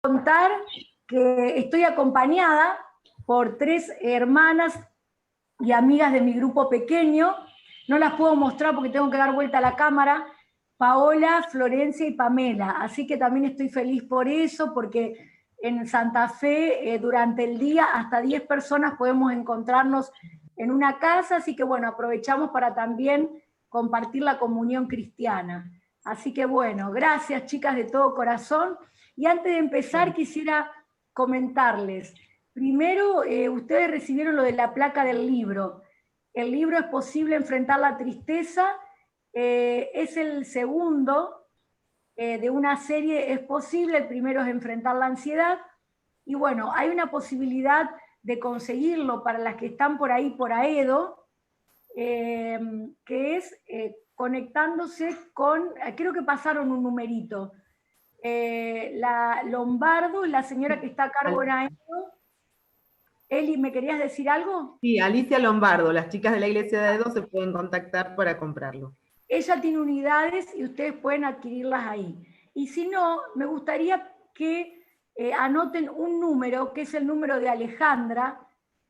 contar que estoy acompañada por 3 hermanas y amigas de mi grupo pequeño. No las puedo mostrar porque tengo que dar vuelta a la cámara. Paola, Florencia y Pamela. Así que también estoy feliz por eso, porque en Santa Fe durante el día hasta 10 personas podemos encontrarnos en una casa, así que bueno, aprovechamos para también compartir la comunión cristiana. Así que bueno, gracias chicas de todo corazón. Y antes de empezar quisiera comentarles, primero ustedes recibieron lo de la placa del libro. El libro Es posible enfrentar la tristeza, es el segundo de una serie Es posible, el primero es Enfrentar la ansiedad, y bueno, hay una posibilidad de conseguirlo para las que están por ahí por Aedo, que es conectándose con, creo que pasaron un numerito, la Lombardo, la señora que está a cargo en Aedo. Eli, ¿me querías decir algo? Sí, Alicia Lombardo, las chicas de la iglesia de Aedo se pueden contactar para comprarlo. Ella tiene unidades y ustedes pueden adquirirlas ahí. Y si no, me gustaría que anoten un número, que es el número de Alejandra,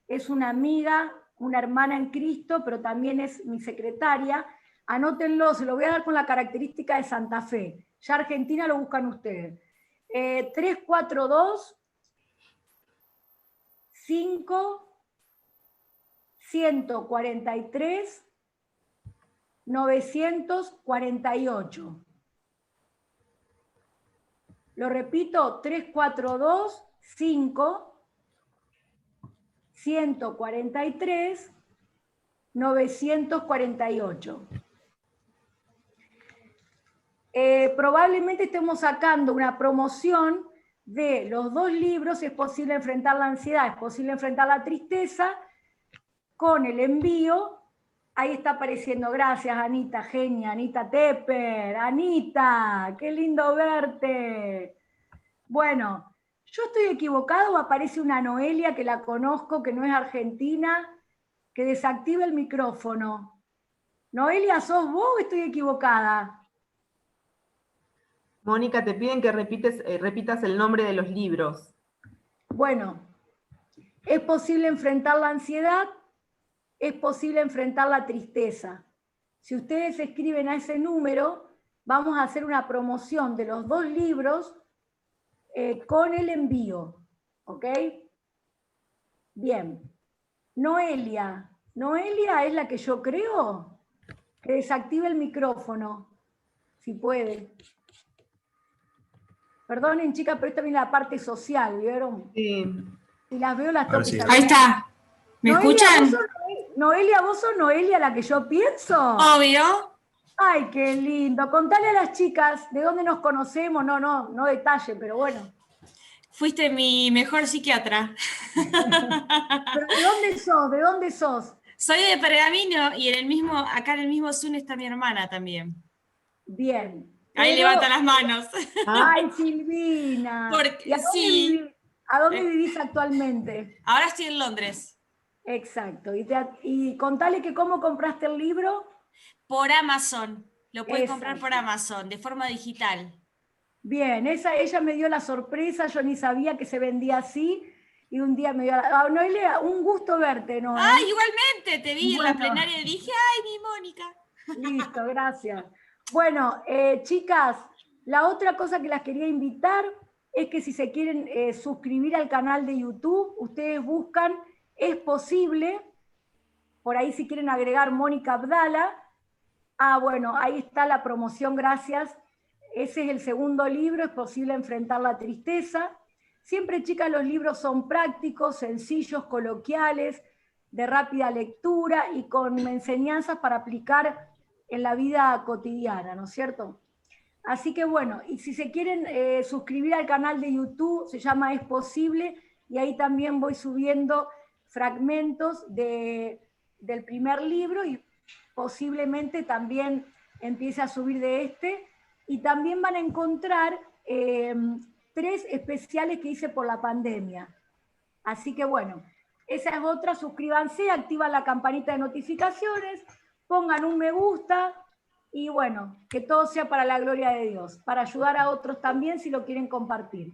es una amiga, una hermana en Cristo, pero también es mi secretaria. Anótenlo, se lo voy a dar con la característica de Santa Fe. Ya Argentina lo buscan ustedes. 342 5 143 948. Lo repito, 342 5 143 948. Probablemente estemos sacando una promoción de los 2 libros, Es posible enfrentar la ansiedad, Es posible enfrentar la tristeza, con el envío. Ahí está apareciendo, gracias Anita, genia, Anita Tepper. Anita, qué lindo verte. Bueno, ¿yo estoy equivocado o aparece una Noelia que la conozco, que no es argentina, que desactiva el micrófono? Noelia, ¿sos vos o estoy equivocada? Mónica, te piden que repitas el nombre de los libros. Bueno, es posible enfrentar la ansiedad, es posible enfrentar la tristeza. Si ustedes escriben a ese número, vamos a hacer una promoción de los 2 libros con el envío. ¿Ok? Bien. Noelia. Noelia es la que yo creo. Que desactive el micrófono, si puede. Perdonen, chicas, pero esta viene la parte social, ¿vieron? Sí. Si las veo, las tengo que saludar. Ahí está. ¿Me escuchan? Noelia, ¿vos sos Noelia la que yo pienso? Obvio. Ay, qué lindo. Contale a las chicas de dónde nos conocemos. No detalle, pero bueno. Fuiste mi mejor psiquiatra. ¿Pero de dónde sos? ¿De dónde sos? Soy de Pergamino y acá en el mismo Zoom está mi hermana también. Bien. Ahí levanta las manos. Ay, Silvina. Porque, ¿Y a dónde vivís actualmente? Ahora estoy en Londres. Exacto. Y contale que cómo compraste el libro. Por Amazon. Lo puedes comprar por Amazon, de forma digital. Bien, ella me dio la sorpresa, yo ni sabía que se vendía así, y un día me dio Noelia, un gusto verte, ¿no? ¡Ay, igualmente! Te vi en la plenaria y dije, ¡ay, mi Mónica! Listo, gracias. Bueno, chicas, la otra cosa que las quería invitar es que si se quieren suscribir al canal de YouTube, ustedes buscan Es Posible, por ahí si quieren agregar Mónica Abdala. Bueno, ahí está la promoción, gracias. Ese es el segundo libro, Es posible enfrentar la tristeza. Siempre, chicas, los libros son prácticos, sencillos, coloquiales, de rápida lectura y con enseñanzas para aplicar en la vida cotidiana, ¿no es cierto? Así que bueno, y si se quieren suscribir al canal de YouTube, se llama Es Posible, y ahí también voy subiendo fragmentos del primer libro y posiblemente también empiece a subir de este, y también van a encontrar 3 especiales que hice por la pandemia. Así que bueno, esa es otra, suscríbanse, activan la campanita de notificaciones, pongan un me gusta, y bueno, que todo sea para la gloria de Dios, para ayudar a otros también si lo quieren compartir.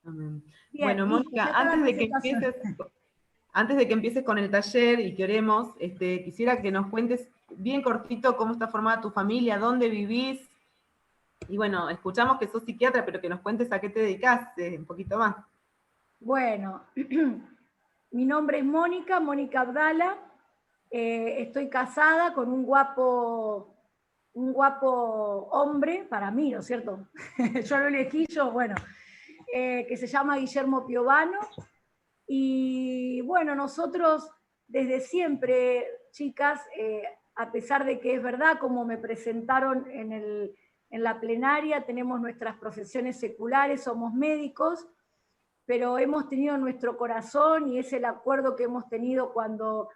Amén. Bien, Bueno, listo, Mónica, ya está la presentación. antes de que empieces con el taller y que oremos, quisiera que nos cuentes bien cortito cómo está formada tu familia, dónde vivís. Y bueno, escuchamos que sos psiquiatra, pero que nos cuentes a qué te dedicás un poquito más. Bueno, mi nombre es Mónica, Mónica Abdala. Estoy casada con un guapo hombre, para mí, ¿no es cierto? Yo lo elegí, bueno, que se llama Guillermo Piovano. Y bueno, nosotros desde siempre, chicas, a pesar de que es verdad, como me presentaron en la plenaria, tenemos nuestras profesiones seculares, somos médicos, pero hemos tenido nuestro corazón y es el acuerdo que hemos tenido cuando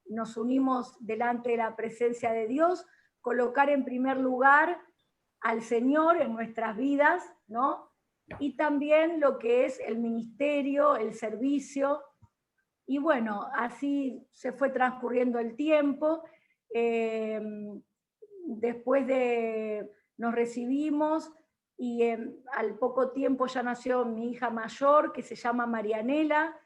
nos unimos delante de la presencia de Dios, colocar en primer lugar al Señor en nuestras vidas, ¿no? Y también lo que es el ministerio, el servicio. Y bueno, así se fue transcurriendo el tiempo. Eh, Después nos recibimos y al poco tiempo ya nació mi hija mayor, que se llama Marianela,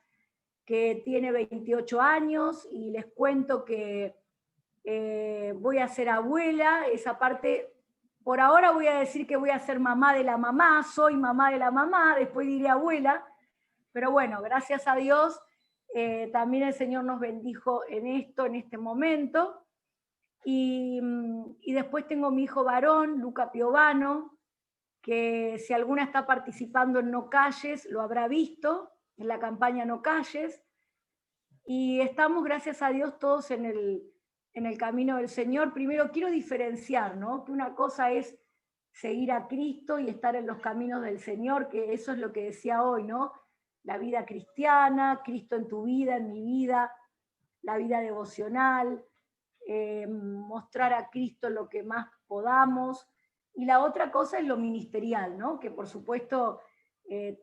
que tiene 28 años, y les cuento que voy a ser abuela. Esa parte, por ahora voy a decir que voy a ser mamá de la mamá, soy mamá de la mamá, después diré abuela, pero bueno, gracias a Dios, también el Señor nos bendijo en esto, en este momento. Y después tengo mi hijo varón, Luca Piovano, que si alguna está participando en No Calles, lo habrá visto, en la campaña No Calles. Y estamos, gracias a Dios, todos en el camino del Señor. Primero quiero diferenciar, ¿no? Que una cosa es seguir a Cristo y estar en los caminos del Señor, que eso es lo que decía hoy, ¿no? La vida cristiana, Cristo en tu vida, en mi vida, la vida devocional, mostrar a Cristo lo que más podamos. Y la otra cosa es lo ministerial, ¿no? Que por supuesto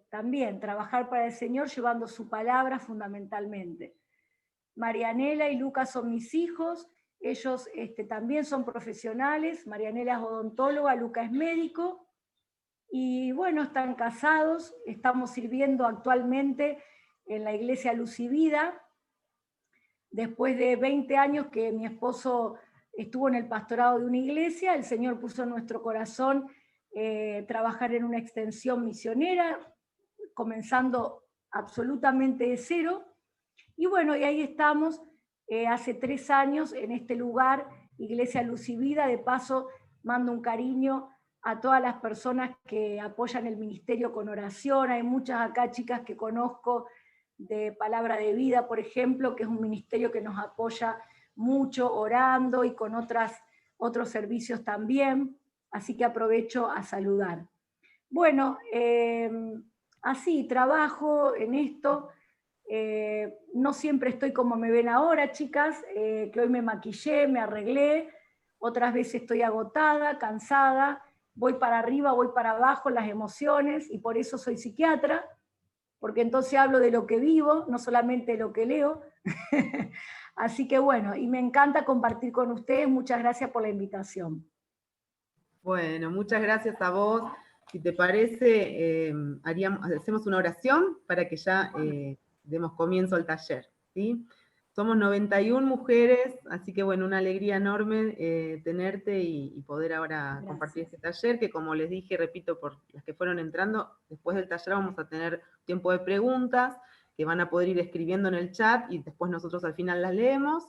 también trabajar para el Señor llevando su palabra fundamentalmente. Marianela y Lucas son mis hijos, ellos también son profesionales, Marianela es odontóloga, Lucas es médico, y bueno, están casados, estamos sirviendo actualmente en la iglesia Luz y Vida, después de 20 años que mi esposo estuvo en el pastorado de una iglesia, el Señor puso en nuestro corazón trabajar en una extensión misionera, comenzando absolutamente de cero. Y bueno, y ahí estamos, hace 3 años en este lugar, Iglesia Luz y Vida. De paso, mando un cariño a todas las personas que apoyan el ministerio con oración. Hay muchas acá chicas que conozco de Palabra de Vida, por ejemplo, que es un ministerio que nos apoya mucho orando y con otros servicios también. Así que aprovecho a saludar. Bueno, así trabajo en esto. No siempre estoy como me ven ahora, chicas, que hoy me maquillé, me arreglé, otras veces estoy agotada, cansada, voy para arriba, voy para abajo, las emociones, y por eso soy psiquiatra, porque entonces hablo de lo que vivo, no solamente de lo que leo. Así que bueno, y me encanta compartir con ustedes, muchas gracias por la invitación. Bueno, muchas gracias a vos. Si te parece, hacemos una oración para que ya demos comienzo al taller, ¿sí? Somos 91 mujeres, así que bueno, una alegría enorme tenerte y poder ahora compartir este taller, que como les dije, repito, por las que fueron entrando, después del taller vamos a tener tiempo de preguntas, que van a poder ir escribiendo en el chat y después nosotros al final las leemos.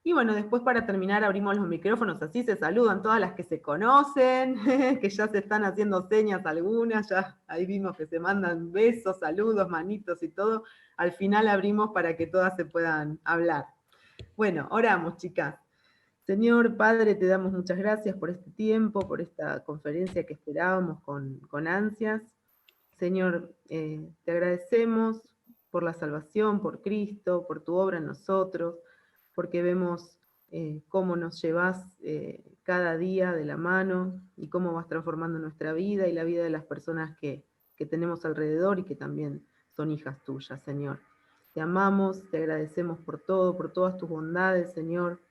Y bueno, después para terminar abrimos los micrófonos, así se saludan todas las que se conocen, que ya se están haciendo señas algunas, ya ahí vimos que se mandan besos, saludos, manitos y todo. Al final abrimos para que todas se puedan hablar. Bueno, oramos, chicas. Señor Padre, te damos muchas gracias por este tiempo, por esta conferencia que esperábamos con ansias. Señor, te agradecemos por la salvación, por Cristo, por tu obra en nosotros, porque vemos cómo nos llevas cada día de la mano y cómo vas transformando nuestra vida y la vida de las personas que tenemos alrededor y que también son hijas tuyas, Señor. Te amamos, te agradecemos por todo, por todas tus bondades, Señor,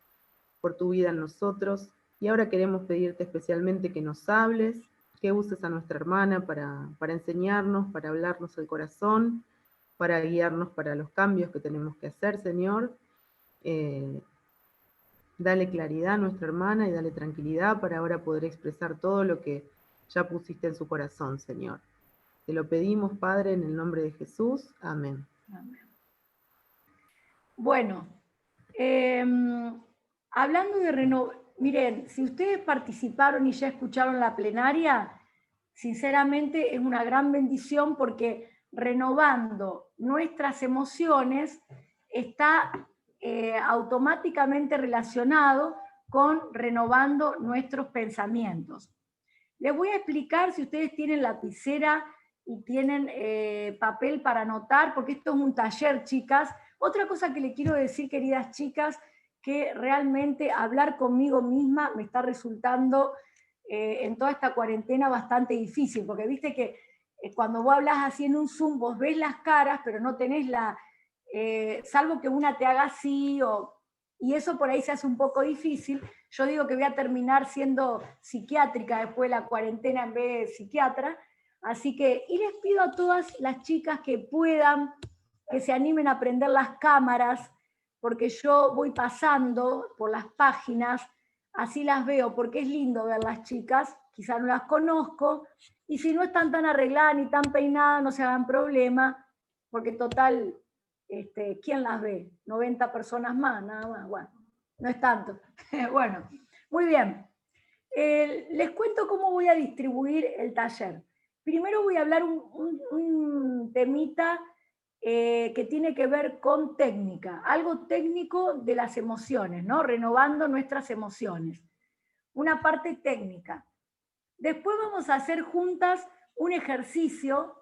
por tu vida en nosotros. Y ahora queremos pedirte especialmente que nos hables, que uses a nuestra hermana para enseñarnos, para hablarnos el corazón, para guiarnos para los cambios que tenemos que hacer, Señor. Dale claridad a nuestra hermana y dale tranquilidad para ahora poder expresar todo lo que ya pusiste en su corazón, Señor. Te lo pedimos, Padre, en el nombre de Jesús. Amén. Amén. Bueno, hablando de renovar, miren, si ustedes participaron y ya escucharon la plenaria, sinceramente es una gran bendición porque renovando nuestras emociones está automáticamente relacionado con renovando nuestros pensamientos. Les voy a explicar, si ustedes tienen lapicera y tienen papel para anotar, porque esto es un taller, chicas. Otra cosa que le quiero decir, queridas chicas, que realmente hablar conmigo misma me está resultando en toda esta cuarentena bastante difícil, porque viste que cuando vos hablas así en un Zoom, vos ves las caras, pero no tenés la... salvo que una te haga así, y eso por ahí se hace un poco difícil. Yo digo que voy a terminar siendo psiquiátrica después de la cuarentena en vez de psiquiatra, así que, y les pido a todas las chicas que puedan, que se animen a prender las cámaras, porque yo voy pasando por las páginas, así las veo, porque es lindo ver las chicas, quizás no las conozco, y si no están tan arregladas ni tan peinadas, no se hagan problema, porque total, ¿quién las ve? 90 personas más, nada más, bueno, no es tanto. Bueno, muy bien. Les cuento cómo voy a distribuir el taller. Primero voy a hablar un temita que tiene que ver con técnica, algo técnico de las emociones, ¿no? Renovando nuestras emociones. Una parte técnica. Después vamos a hacer juntas un ejercicio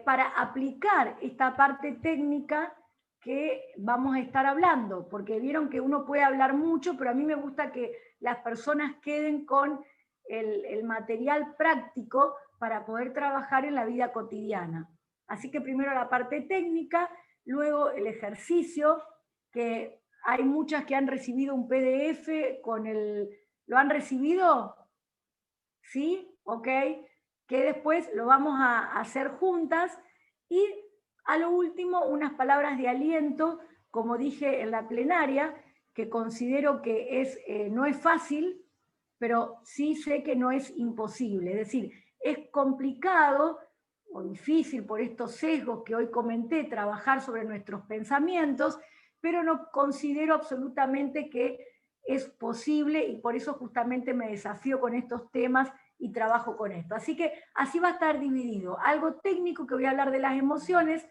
para aplicar esta parte técnica que vamos a estar hablando, porque vieron que uno puede hablar mucho, pero a mí me gusta que las personas queden con el material práctico para poder trabajar en la vida cotidiana. Así que primero la parte técnica, luego el ejercicio, que hay muchas que han recibido un PDF con el... ¿Lo han recibido? ¿Sí? ¿Ok? Que después lo vamos a hacer juntas, y a lo último unas palabras de aliento, como dije en la plenaria, que considero que no es fácil, pero sí sé que no es imposible. Es decir, es complicado o difícil por estos sesgos que hoy comenté, trabajar sobre nuestros pensamientos, pero no considero absolutamente que es posible, y por eso justamente me desafío con estos temas y trabajo con esto. Así que así va a estar dividido. Algo técnico que voy a hablar de las emociones,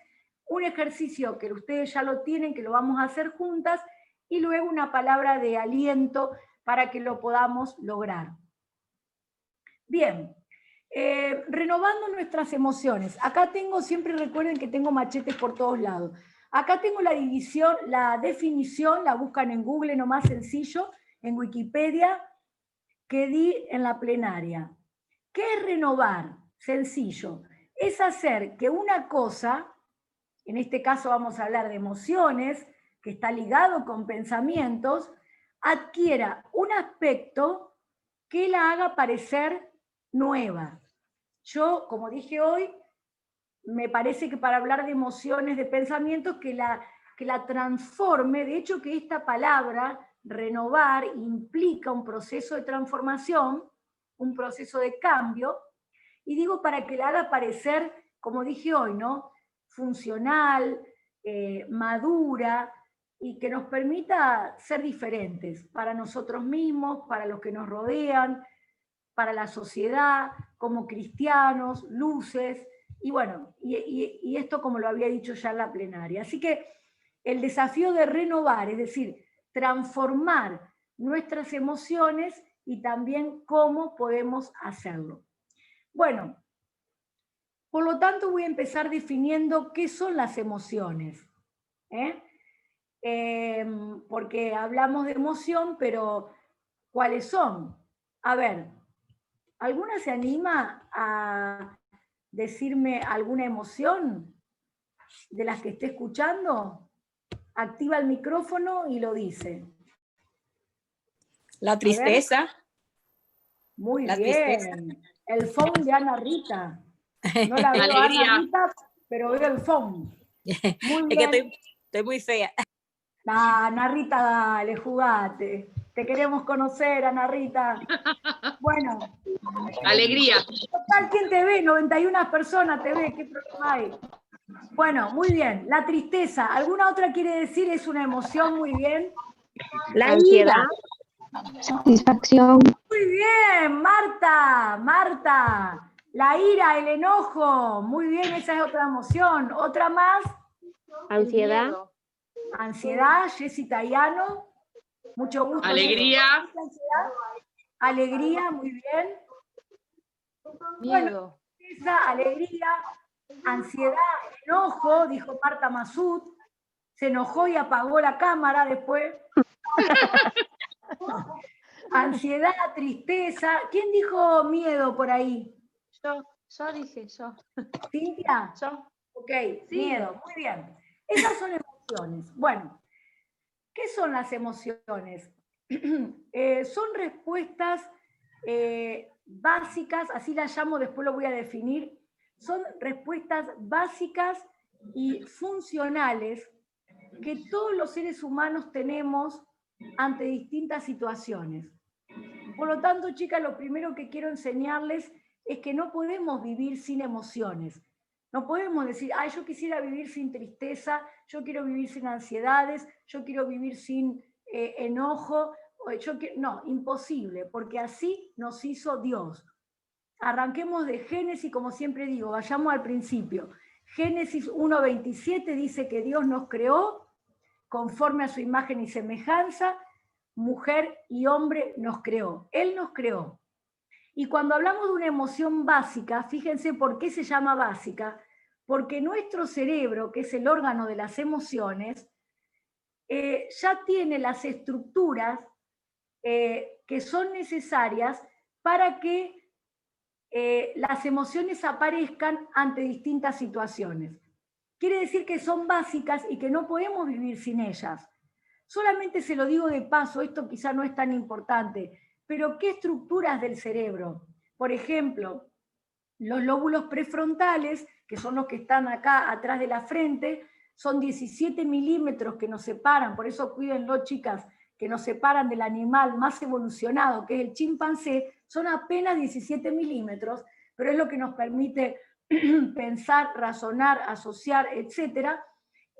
un ejercicio que ustedes ya lo tienen, que lo vamos a hacer juntas, y luego una palabra de aliento para que lo podamos lograr. Bien, renovando nuestras emociones. Acá tengo, siempre recuerden que tengo machetes por todos lados. Acá tengo la división, la definición, la buscan en Google, nomás sencillo, en Wikipedia, que di en la plenaria. ¿Qué es renovar? Sencillo. Es hacer que una cosa, en este caso vamos a hablar de emociones, que está ligado con pensamientos, adquiera un aspecto que la haga parecer nueva. Yo, como dije hoy, me parece que para hablar de emociones, de pensamientos, que la transforme, de hecho que esta palabra, renovar, implica un proceso de transformación, un proceso de cambio, y digo para que la haga parecer, como dije hoy, ¿no? Funcional, madura, y que nos permita ser diferentes para nosotros mismos, para los que nos rodean, para la sociedad, como cristianos, luces, y bueno, y esto como lo había dicho ya en la plenaria. Así que el desafío de renovar, es decir, transformar nuestras emociones, y también cómo podemos hacerlo. Bueno, por lo tanto voy a empezar definiendo qué son las emociones. Porque hablamos de emoción, pero ¿cuáles son? A ver, ¿alguna se anima a decirme alguna emoción de las que esté escuchando? Activa el micrófono y lo dice. La tristeza. Muy La bien. tristeza. El phone de Ana Rita. No la veo a Ana Rita, pero veo el phone. Muy bien. Es que estoy muy fea. Ana Rita, dale, jugate. Te queremos conocer, Ana Rita. Bueno. Alegría. Total, ¿quién te ve? 91 personas te ve, ¿qué problema hay? Bueno, muy bien. La tristeza. ¿Alguna otra quiere decir? Es una emoción, muy bien. La ansiedad. Satisfacción. Muy bien, Marta, Marta. La ira, el enojo. Muy bien, esa es otra emoción. ¿Otra más? Ansiedad. Ansiedad, Jessy Tayano. Mucho gusto. Alegría. Alegría, muy bien. Miedo. Bueno, alegría, ansiedad, enojo, dijo Marta Masud. Se enojó y apagó la cámara después. Ansiedad, tristeza. ¿Quién dijo miedo por ahí? Yo dije, yo. ¿Cintia? Yo. Ok, sí. Miedo, muy bien. Esas son emociones. Bueno, ¿qué son las emociones? Son respuestas básicas, así las llamo, después lo voy a definir. Son respuestas básicas y funcionales que todos los seres humanos tenemos ante distintas situaciones. Por lo tanto, chicas, lo primero que quiero enseñarles es que no podemos vivir sin emociones. No podemos decir, ay, yo quisiera vivir sin tristeza, yo quiero vivir sin ansiedades, yo quiero vivir sin enojo. No, imposible, porque así nos hizo Dios. Arranquemos de Génesis, como siempre digo, vayamos al principio. Génesis 1:27 dice que Dios nos creó conforme a su imagen y semejanza, mujer y hombre nos creó. Él nos creó. Y cuando hablamos de una emoción básica, fíjense por qué se llama básica, porque nuestro cerebro, que es el órgano de las emociones, ya tiene las estructuras que son necesarias para que las emociones aparezcan ante distintas situaciones. Quiere decir que son básicas y que no podemos vivir sin ellas. Solamente se lo digo de paso, esto quizá no es tan importante, pero ¿qué estructuras del cerebro? Por ejemplo, los lóbulos prefrontales, que son los que están acá atrás de la frente, son 17 milímetros que nos separan, por eso cuídenlo, chicas, que nos separan del animal más evolucionado, que es el chimpancé, son apenas 17 milímetros, pero es lo que nos permite pensar, razonar, asociar, etc.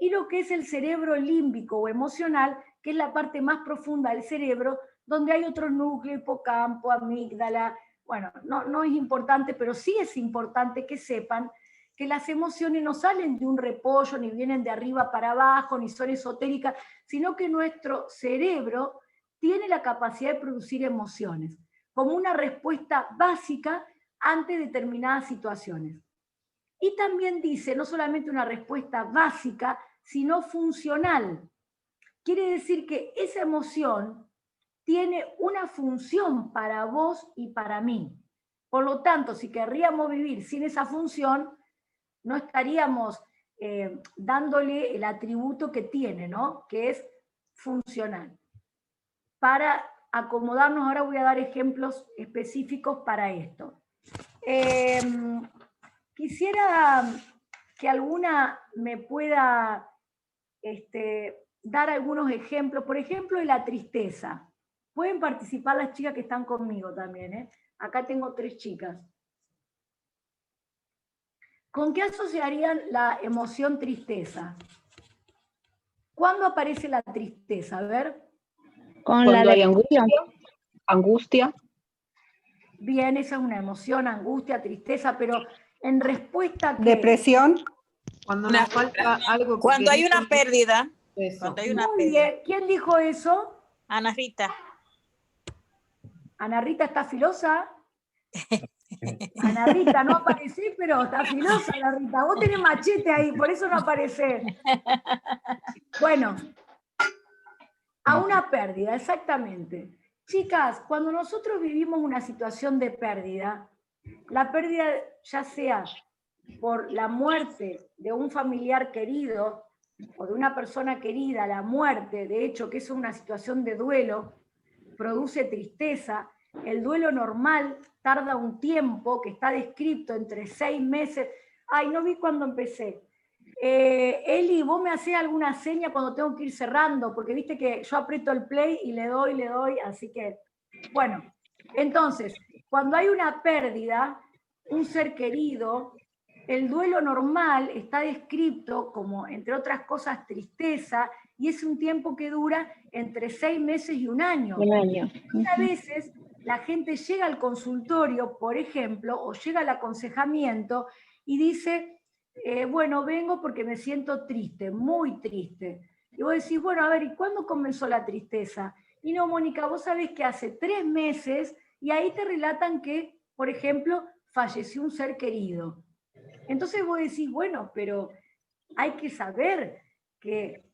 Y lo que es el cerebro límbico o emocional, que es la parte más profunda del cerebro, donde hay otros núcleos, hipocampo, amígdala. Bueno, no es importante, pero sí es importante que sepan que las emociones no salen de un repollo, ni vienen de arriba para abajo, ni son esotéricas, sino que nuestro cerebro tiene la capacidad de producir emociones, como una respuesta básica ante determinadas situaciones. Y también dice, no solamente una respuesta básica, sino funcional. Quiere decir que esa emoción tiene una función para vos y para mí. Por lo tanto, si querríamos vivir sin esa función, no estaríamos dándole el atributo que tiene, ¿no? Que es funcional. Para acomodarnos, ahora voy a dar ejemplos específicos para esto. Quisiera que alguna me pueda dar algunos ejemplos, por ejemplo, de la tristeza. Pueden participar las chicas que están conmigo también, ¿eh? Acá tengo 3 chicas. ¿Con qué asociarían la emoción tristeza? ¿Cuándo aparece la tristeza? A ver. Cuando hay angustia. Angustia. Bien, esa es una emoción, angustia, tristeza, pero en respuesta a ¿qué? Depresión. Cuando nos falta algo. Cuando hay una pérdida. Eso. Cuando hay una Muy pérdida. bien. ¿Quién dijo eso? Ana Rita. ¿Ana Rita está filosa? Ana Rita, no aparecés, pero está filosa, Ana Rita. Vos tenés machete ahí, por eso no aparecés. Bueno, a una pérdida, exactamente. Chicas, cuando nosotros vivimos una situación de pérdida, la pérdida ya sea por la muerte de un familiar querido o de una persona querida, la muerte, de hecho, que es una situación de duelo, produce tristeza. El duelo normal tarda un tiempo, que está descrito entre 6 meses. Ay, no vi cuando empecé. Eli, vos me hacés alguna seña cuando tengo que ir cerrando, porque viste que yo aprieto el play y le doy, así que, bueno. Entonces, cuando hay una pérdida, un ser querido, el duelo normal está descrito como, entre otras cosas, tristeza, y es un tiempo que dura entre 6 meses y 1 año. Un año. Y a veces la gente llega al consultorio, por ejemplo, o llega al aconsejamiento y dice, bueno, vengo porque me siento triste, muy triste. Y vos decís, bueno, a ver, ¿y cuándo comenzó la tristeza? Y no, Mónica, vos sabés que hace 3 meses, y ahí te relatan que, por ejemplo, falleció un ser querido. Entonces vos decís, bueno, pero hay que saber que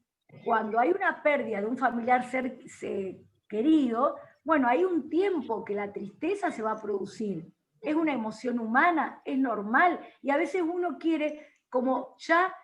cuando hay una pérdida de un familiar querido, bueno, hay un tiempo que la tristeza se va a producir. Es una emoción humana, es normal, y a veces uno quiere como ya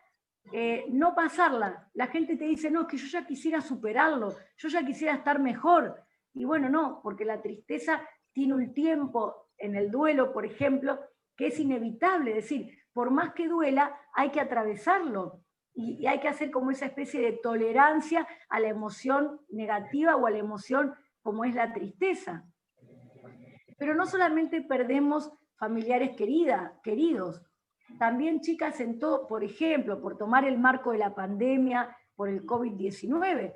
no pasarla. La gente te dice, no, es que yo ya quisiera superarlo, yo ya quisiera estar mejor. Y bueno, no, porque la tristeza tiene un tiempo en el duelo, por ejemplo, que es inevitable. Es decir, por más que duela, hay que atravesarlo. Y hay que hacer como esa especie de tolerancia a la emoción negativa o a la emoción como es la tristeza. Pero no solamente perdemos familiares queridos, también, chicas, por ejemplo, por tomar el marco de la pandemia, por el COVID-19,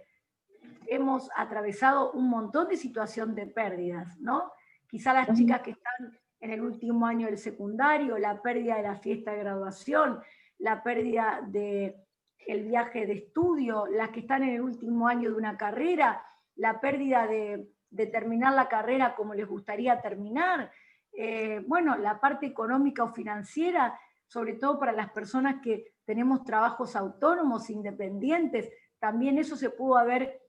hemos atravesado un montón de situaciones de pérdidas, ¿no? Quizá las chicas que están en el último año del secundario, la pérdida de la fiesta de graduación, la pérdida del viaje de estudio, las que están en el último año de una carrera, la pérdida de terminar la carrera como les gustaría terminar, bueno, la parte económica o financiera, sobre todo para las personas que tenemos trabajos autónomos, independientes, también eso se pudo haber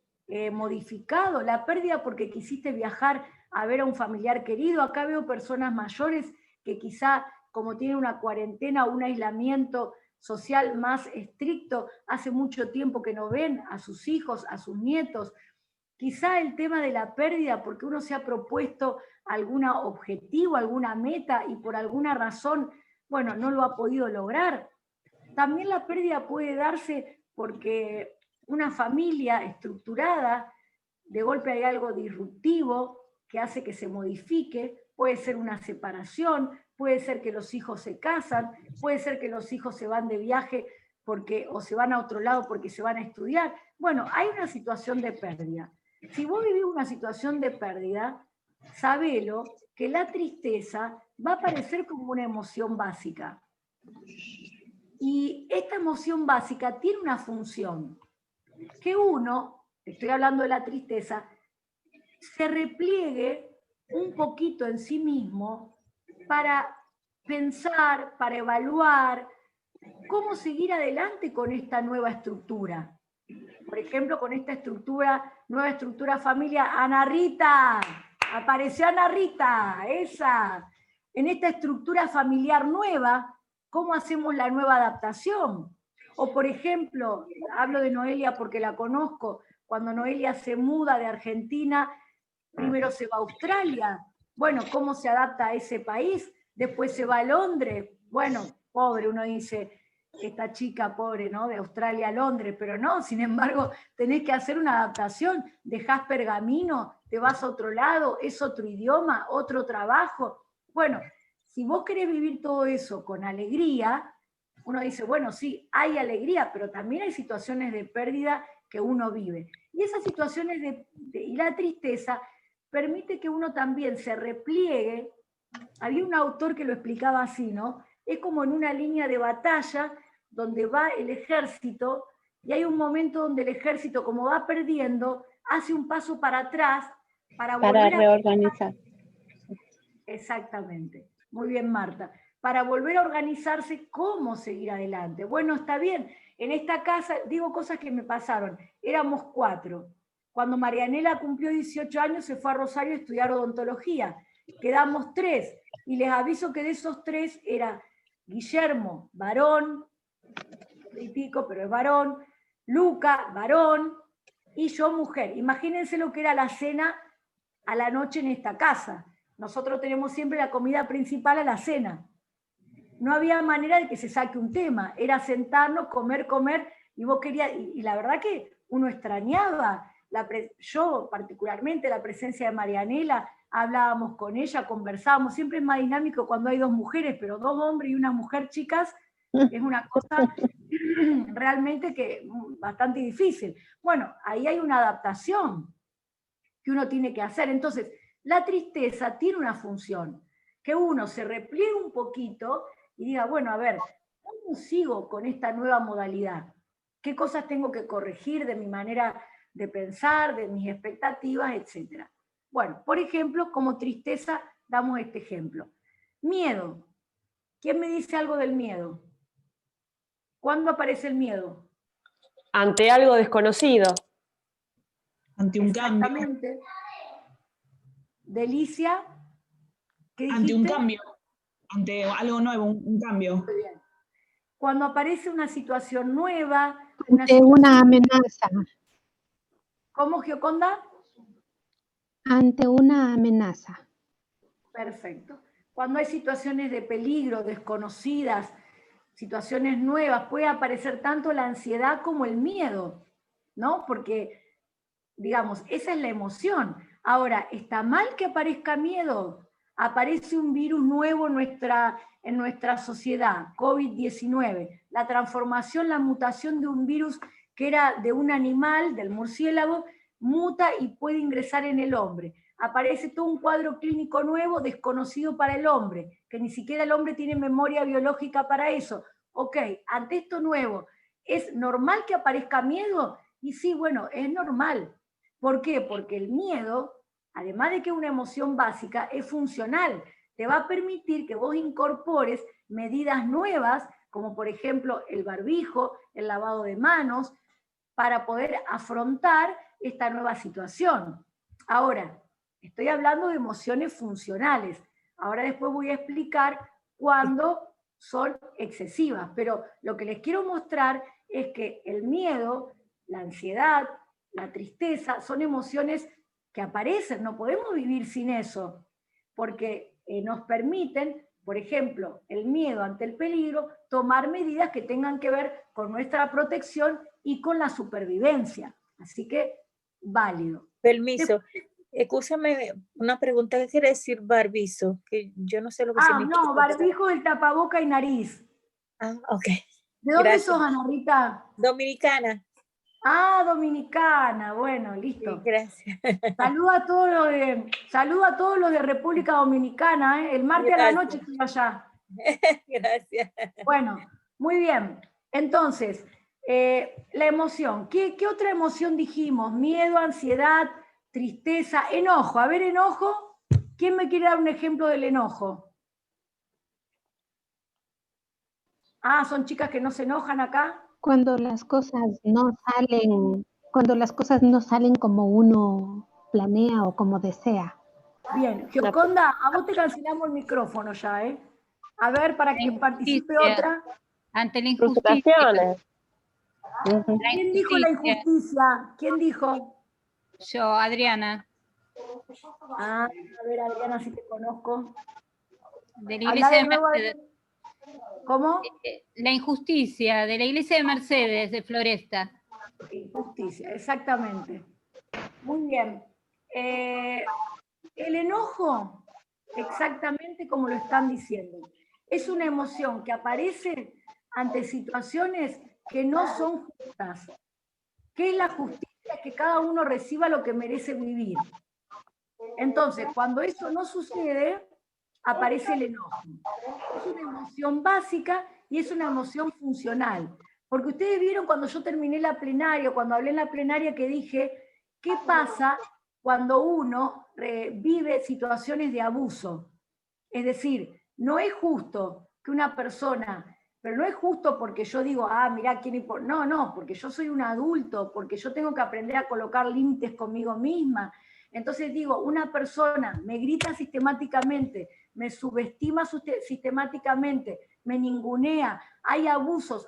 modificado, la pérdida porque quisiste viajar a ver a un familiar querido. Acá veo personas mayores que quizá, como tienen una cuarentena o un aislamiento social más estricto, hace mucho tiempo que no ven a sus hijos, a sus nietos. Quizá el tema de la pérdida, porque uno se ha propuesto algún objetivo, alguna meta, y por alguna razón, bueno, no lo ha podido lograr. También la pérdida puede darse porque una familia estructurada, de golpe hay algo disruptivo que hace que se modifique, puede ser una separación, puede ser que los hijos se casan, puede ser que los hijos se van de viaje o se van a otro lado porque se van a estudiar. Bueno, hay una situación de pérdida. Si vos vivís una situación de pérdida, sabelo que la tristeza va a aparecer como una emoción básica. Y esta emoción básica tiene una función, que uno, estoy hablando de la tristeza, se repliegue un poquito en sí mismo para pensar, para evaluar cómo seguir adelante con esta nueva estructura. Por ejemplo, con esta nueva estructura familiar. Ana Rita, apareció Ana Rita, esa. En esta estructura familiar nueva, ¿cómo hacemos la nueva adaptación? O por ejemplo, hablo de Noelia porque la conozco, cuando Noelia se muda de Argentina, primero se va a Australia, bueno, ¿cómo se adapta a ese país? Después se va a Londres, bueno, pobre, uno dice, esta chica pobre, ¿no? De Australia a Londres, pero no, sin embargo, tenés que hacer una adaptación, dejás pergamino, te vas a otro lado, es otro idioma, otro trabajo. Bueno, si vos querés vivir todo eso con alegría, uno dice, bueno, sí, hay alegría, pero también hay situaciones de pérdida que uno vive. Y esas situaciones y la tristeza permite que uno también se repliegue. Había un autor que lo explicaba así, ¿no? Es como en una línea de batalla donde va el ejército y hay un momento donde el ejército, como va perdiendo, hace un paso para atrás para volver reorganizar. Exactamente. Muy bien, Marta. Para volver a organizarse, ¿cómo seguir adelante? Bueno, está bien. En esta casa, digo cosas que me pasaron. Éramos 4. Cuando Marianela cumplió 18 años, se fue a Rosario a estudiar odontología. Quedamos 3. Y les aviso que de esos 3 era Guillermo, varón, y pico, pero es varón, Luca, varón, y yo, mujer. Imagínense lo que era la cena a la noche en esta casa. nosotros tenemos siempre la comida principal a la cena. No había manera de que se saque un tema, era sentarnos, comer, y vos querías, y la verdad que uno extrañaba, yo particularmente la presencia de Marianela, hablábamos con ella, conversábamos, siempre es más dinámico cuando hay dos mujeres, pero dos hombres y una mujer, chicas, es una cosa realmente que bastante difícil. Bueno, ahí hay una adaptación que uno tiene que hacer. Entonces, la tristeza tiene una función, que uno se repliegue un poquito y diga, bueno, a ver, ¿cómo sigo con esta nueva modalidad? ¿Qué cosas tengo que corregir de mi manera de pensar, de mis expectativas, etcétera? Bueno, por ejemplo, como tristeza, damos este ejemplo. Miedo. ¿Quién me dice algo del miedo? ¿Cuándo aparece el miedo? Ante algo desconocido. Ante un cambio. Exactamente. Delicia, ¿qué dijiste? Ante un cambio, ante algo nuevo, un cambio. Muy bien. Cuando aparece una situación nueva. Ante una amenaza. ¿Cómo, Gioconda? Ante una amenaza. Perfecto. Cuando hay situaciones de peligro, desconocidas, situaciones nuevas, puede aparecer tanto la ansiedad como el miedo, ¿no? Porque, digamos, esa es la emoción. Ahora, ¿está mal que aparezca miedo? Aparece un virus nuevo en nuestra sociedad, COVID-19, la transformación, la mutación de un virus que era de un animal, del murciélago, muta y puede ingresar en el hombre. Aparece todo un cuadro clínico nuevo, desconocido para el hombre, que ni siquiera el hombre tiene memoria biológica para eso. Ok, ante esto nuevo, ¿es normal que aparezca miedo? Y sí, bueno, es normal. ¿Por qué? Porque el miedo, además de que es una emoción básica, es funcional. Te va a permitir que vos incorpores medidas nuevas, como por ejemplo el barbijo, el lavado de manos, para poder afrontar esta nueva situación. Ahora, estoy hablando de emociones funcionales. Ahora después voy a explicar cuándo son excesivas, pero lo que les quiero mostrar es que el miedo, la ansiedad, la tristeza, son emociones que aparecen, no podemos vivir sin eso, porque nos permiten, por ejemplo, el miedo ante el peligro, tomar medidas que tengan que ver con nuestra protección y con la supervivencia. Así que, válido. Permiso. Escúchame, una pregunta, ¿qué quiere decir barbizo? Que yo no sé lo que significa. No, barbijo, el tapaboca y nariz. Ah, ok. ¿De dónde Gracias. sos, Ana Rita? Dominicana. Ah, dominicana, bueno, listo. Sí, gracias. Saludo a todos los de República Dominicana, ¿eh? El martes a la noche estoy allá. Gracias. Bueno, muy bien. Entonces, la emoción. ¿Qué otra emoción dijimos? Miedo, ansiedad, tristeza, enojo. A ver, enojo. ¿Quién me quiere dar un ejemplo del enojo? Ah, ¿son chicas que no se enojan acá? Cuando las cosas no salen como uno planea o como desea. Bien, Gioconda, a vos te cancelamos el micrófono ya, ¿eh? A ver, para que participe otra. Ante la injusticia. ¿Quién dijo la injusticia? ¿Quién dijo? Yo, Adriana. Ah, a ver, Adriana, si te conozco. De la iglesia de Mercedes. ¿Cómo? La injusticia, de la iglesia de Mercedes, de Floresta. Injusticia, exactamente. Muy bien. El enojo, exactamente como lo están diciendo, es una emoción que aparece ante situaciones que no son justas. ¿Qué es la justicia? Que cada uno reciba lo que merece vivir. Entonces, cuando eso no sucede, aparece el enojo. Es una emoción básica y es una emoción funcional. Porque ustedes vieron cuando yo terminé la plenaria, cuando hablé en la plenaria, que dije, ¿qué pasa cuando uno vive situaciones de abuso? Es decir, no es justo que una persona, pero no es justo porque yo digo, mirá, ¿quién importa? No, porque yo soy un adulto, porque yo tengo que aprender a colocar límites conmigo misma. Entonces digo, una persona me grita sistemáticamente, me subestima sistemáticamente, me ningunea, hay abusos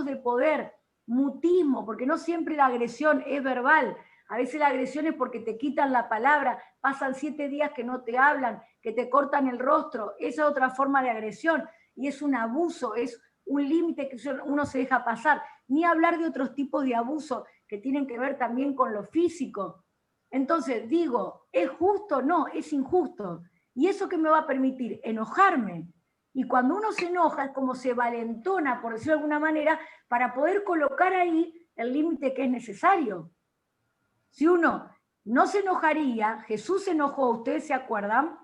de poder, mutismo, porque no siempre la agresión es verbal, A veces la agresión es porque te quitan la palabra, pasan 7 días que no te hablan, que te cortan el rostro. Esa es otra forma de agresión y es un abuso, es un límite que uno se deja pasar. Ni hablar de otros tipos de abuso que tienen que ver también con lo físico. Entonces, digo, ¿es justo? No, es injusto. ¿Y eso qué me va a permitir? Enojarme. Y cuando uno se enoja es como se valentona, por decirlo de alguna manera, para poder colocar ahí el límite que es necesario. Si uno no se enojaría, Jesús se enojó, ¿ustedes se acuerdan?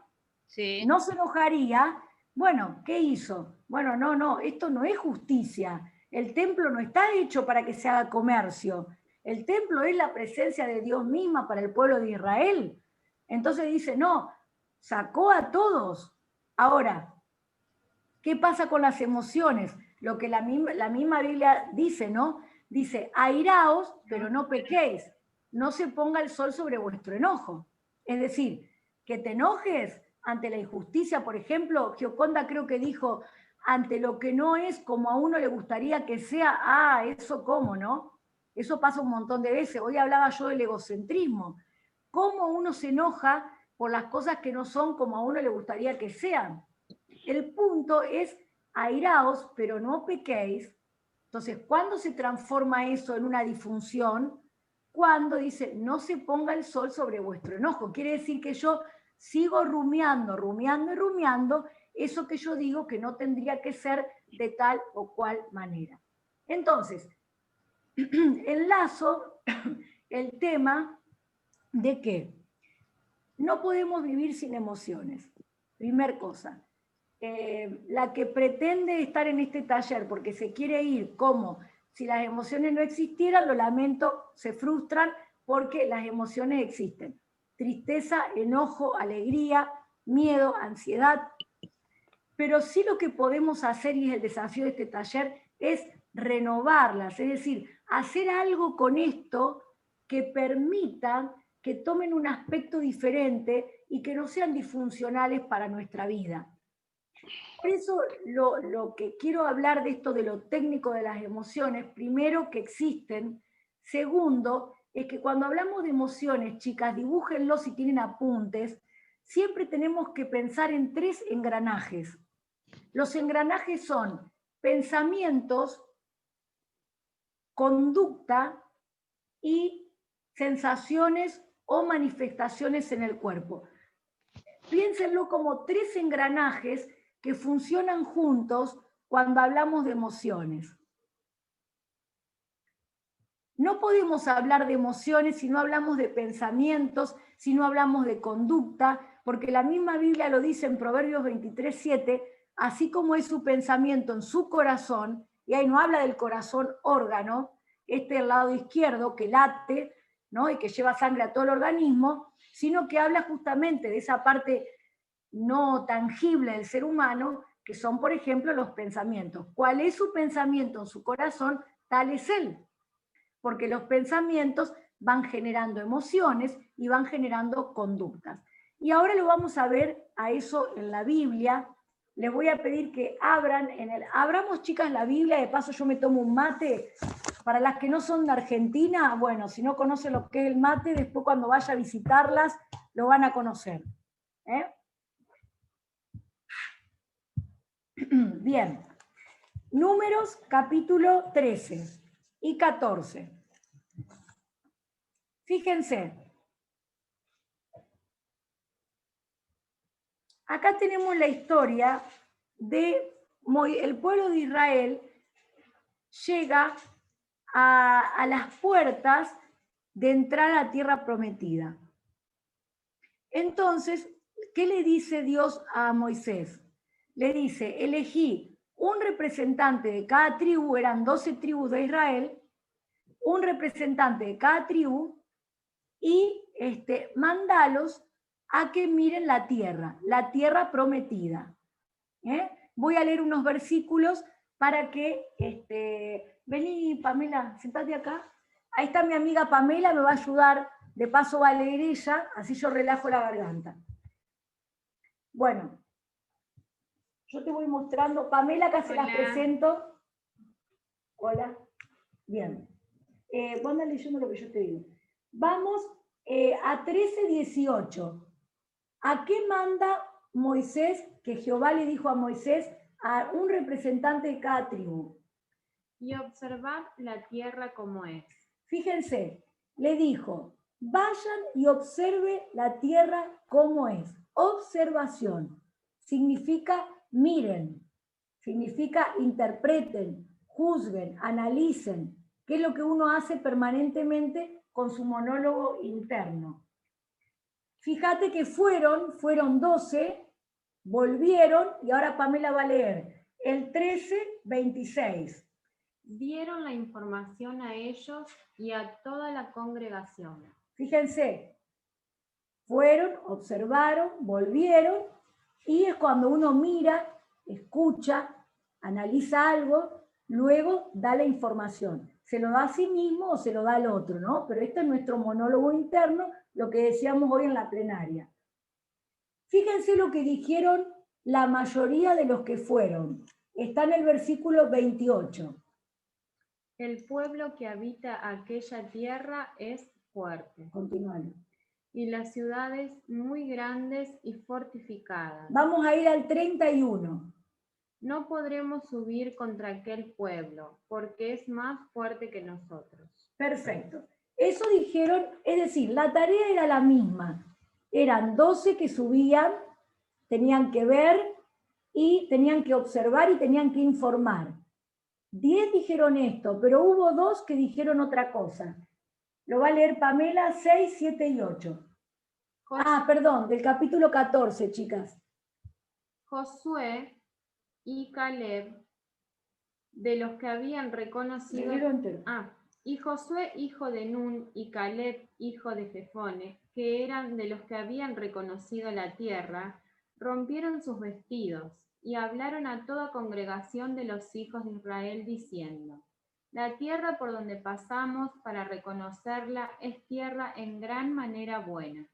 Sí. No se enojaría, bueno, ¿qué hizo? Bueno, no, esto no es justicia. El templo no está hecho para que se haga comercio. El templo es la presencia de Dios misma para el pueblo de Israel. Entonces dice, no, sacó a todos. Ahora, ¿qué pasa con las emociones? Lo que la misma Biblia dice, ¿no? Dice, airaos, pero no pequéis. No se ponga el sol sobre vuestro enojo. Es decir, que te enojes ante la injusticia, por ejemplo, Gioconda creo que dijo, ante lo que no es como a uno le gustaría que sea, eso cómo, ¿no? Eso pasa un montón de veces. Hoy hablaba yo del egocentrismo. ¿Cómo uno se enoja por las cosas que no son como a uno le gustaría que sean? El punto es airaos, pero no pequéis. Entonces, ¿cuándo se transforma eso en una disfunción? Cuando dice, no se ponga el sol sobre vuestro enojo. Quiere decir que yo sigo rumiando eso que yo digo que no tendría que ser de tal o cual manera. Entonces, enlazo el tema de que no podemos vivir sin emociones. Primer cosa. La que pretende estar en este taller porque se quiere ir como si las emociones no existieran, lo lamento, se frustran porque las emociones existen. Tristeza, enojo, alegría, miedo, ansiedad. Pero sí lo que podemos hacer, y es el desafío de este taller, es renovarlas, es decir, hacer algo con esto que permita que tomen un aspecto diferente y que no sean disfuncionales para nuestra vida. Por eso lo que quiero hablar de esto de lo técnico de las emociones, primero que existen, segundo es que cuando hablamos de emociones, chicas, dibújenlo si tienen apuntes, siempre tenemos que pensar en 3 engranajes. Los engranajes son pensamientos, conducta y sensaciones o manifestaciones en el cuerpo. Piénsenlo como 3 engranajes que funcionan juntos cuando hablamos de emociones. No podemos hablar de emociones si no hablamos de pensamientos, si no hablamos de conducta, porque la misma Biblia lo dice en Proverbios 23:7, así como es su pensamiento en su corazón, y ahí no habla del corazón órgano, el lado izquierdo que late, ¿no? Y que lleva sangre a todo el organismo, sino que habla justamente de esa parte no tangible del ser humano, que son, por ejemplo, los pensamientos. ¿Cuál es su pensamiento en su corazón? Tal es él. Porque los pensamientos van generando emociones y van generando conductas. Y ahora lo vamos a ver a eso en la Biblia. Les voy a pedir que abramos, chicas, la Biblia. De paso yo me tomo un mate. Para las que no son de Argentina, bueno, si no conocen lo que es el mate, después cuando vaya a visitarlas lo van a conocer. Bien. Números capítulo 13 y 14. Fíjense. Acá tenemos la historia de el pueblo de Israel llega a las puertas de entrar a la tierra prometida. Entonces, ¿qué le dice Dios a Moisés? Le dice, elegí un representante de cada tribu, eran 12 tribus de Israel, un representante de cada tribu, y mandalos a que miren la tierra prometida. Voy a leer unos versículos para que, vení Pamela, sentate acá. Ahí está mi amiga Pamela, me va a ayudar, de paso va a leer ella, así yo relajo la garganta. Bueno, yo te voy mostrando, Pamela, acá se las presento. Hola, bien. Vos andás leyendo lo que yo te digo. Vamos a 13:18. ¿A qué manda Moisés, que Jehová le dijo a Moisés, a un representante de cada tribu? Y observad la tierra como es. Fíjense, le dijo, vayan y observe la tierra como es. Observación significa miren, significa interpreten, juzguen, analicen, que es lo que uno hace permanentemente con su monólogo interno. Fíjate que fueron 12, volvieron, y ahora Pamela va a leer el 13:26. Dieron la información a ellos y a toda la congregación. Fíjense, fueron, observaron, volvieron, y es cuando uno mira, escucha, analiza algo, luego da la información. Se lo da a sí mismo o se lo da al otro, ¿no? Pero este es nuestro monólogo interno, lo que decíamos hoy en la plenaria. Fíjense lo que dijeron la mayoría de los que fueron. Está en el versículo 28. El pueblo que habita aquella tierra es fuerte. Continuando. Y las ciudades muy grandes y fortificadas. Vamos a ir al 31. No podremos subir contra aquel pueblo, porque es más fuerte que nosotros. Perfecto. Eso dijeron, es decir, la tarea era la misma. Eran 12 que subían, tenían que ver y tenían que observar y tenían que informar. 10 dijeron esto, pero hubo 2 que dijeron otra cosa. Lo va a leer Pamela, 6, 7 y 8. Perdón, del capítulo 14, chicas. Josué y Caleb, de los que habían reconocido... y Josué, hijo de Nun, y Caleb, hijo de Jefone, que eran de los que habían reconocido la tierra, rompieron sus vestidos y hablaron a toda congregación de los hijos de Israel, diciendo: la tierra por donde pasamos para reconocerla es tierra en gran manera buena.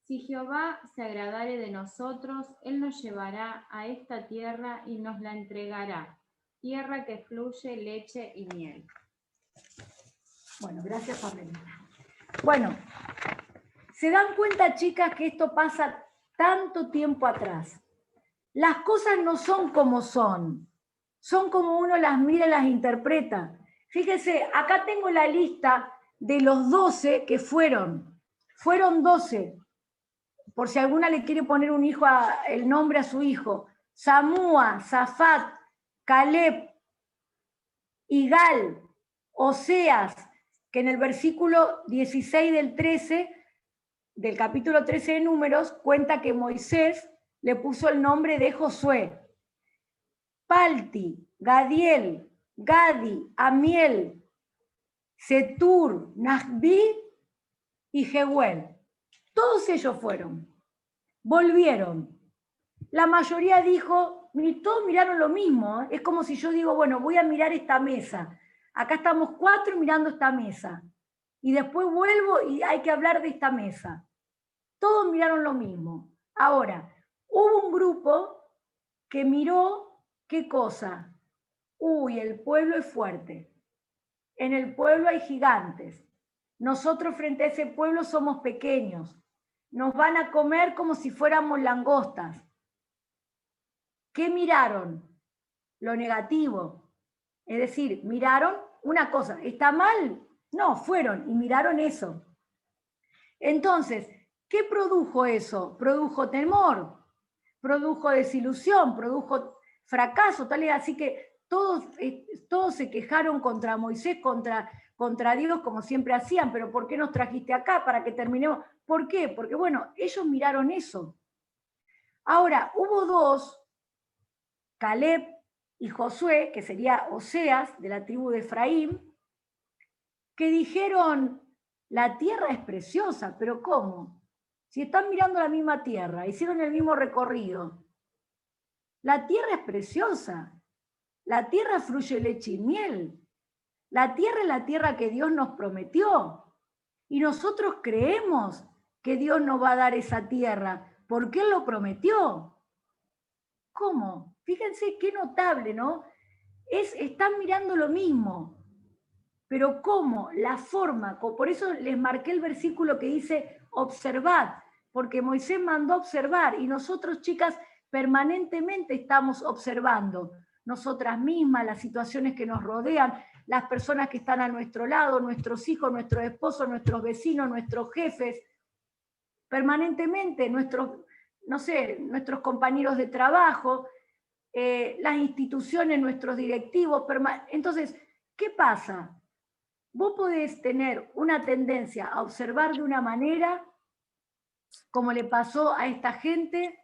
Si Jehová se agradare de nosotros, él nos llevará a esta tierra y nos la entregará, tierra que fluye leche y miel. Bueno, gracias, Pamela. Bueno, ¿se dan cuenta, chicas, que esto pasa tanto tiempo atrás? Las cosas no son como son como uno las mira y las interpreta. Fíjense, acá tengo la lista de los 12 que fueron. Fueron 12. Por si alguna le quiere poner el nombre a su hijo. Samúa, Zafat, Caleb, Igal, Oseas, que en el versículo 16 del 13, del capítulo 13 de Números, cuenta que Moisés le puso el nombre de Josué. Palti, Gadiel, Gadi, Amiel, Setur, Nahbi y Jehuel. Todos ellos fueron, volvieron. La mayoría dijo, todos miraron lo mismo. Es como si yo digo, bueno, voy a mirar esta mesa. Acá estamos 4 mirando esta mesa. Y después vuelvo y hay que hablar de esta mesa. Todos miraron lo mismo. Ahora, hubo un grupo que miró, ¿qué cosa? Uy, el pueblo es fuerte. En el pueblo hay gigantes. Nosotros frente a ese pueblo somos pequeños. Nos van a comer como si fuéramos langostas. ¿Qué miraron? Lo negativo. Es decir, miraron una cosa. ¿Está mal? No, fueron y miraron eso. Entonces, ¿qué produjo eso? Produjo temor, produjo desilusión, produjo fracaso, tal y así que todos se quejaron contra Moisés, contra Dios, como siempre hacían. ¿Pero por qué nos trajiste acá? Para que terminemos. ¿Por qué? Porque, bueno, ellos miraron eso. Ahora, hubo 2, Caleb y Josué, que sería Oseas, de la tribu de Efraín, que dijeron, la tierra es preciosa, pero ¿cómo? Si están mirando la misma tierra, hicieron el mismo recorrido. La tierra es preciosa, la tierra fluye leche y miel, la tierra es la tierra que Dios nos prometió, y nosotros creemos que Dios nos va a dar esa tierra, porque Él lo prometió. ¿Cómo? Fíjense qué notable, ¿no? Están mirando lo mismo. Pero ¿cómo? La forma, por eso les marqué el versículo que dice observad, porque Moisés mandó observar y nosotros, chicas, permanentemente estamos observando nosotras mismas, las situaciones que nos rodean, las personas que están a nuestro lado, nuestros hijos, nuestros esposos, nuestros vecinos, nuestros jefes, permanentemente, nuestros compañeros de trabajo, las instituciones, nuestros directivos. Entonces, ¿qué pasa? Vos podés tener una tendencia a observar de una manera, como le pasó a esta gente,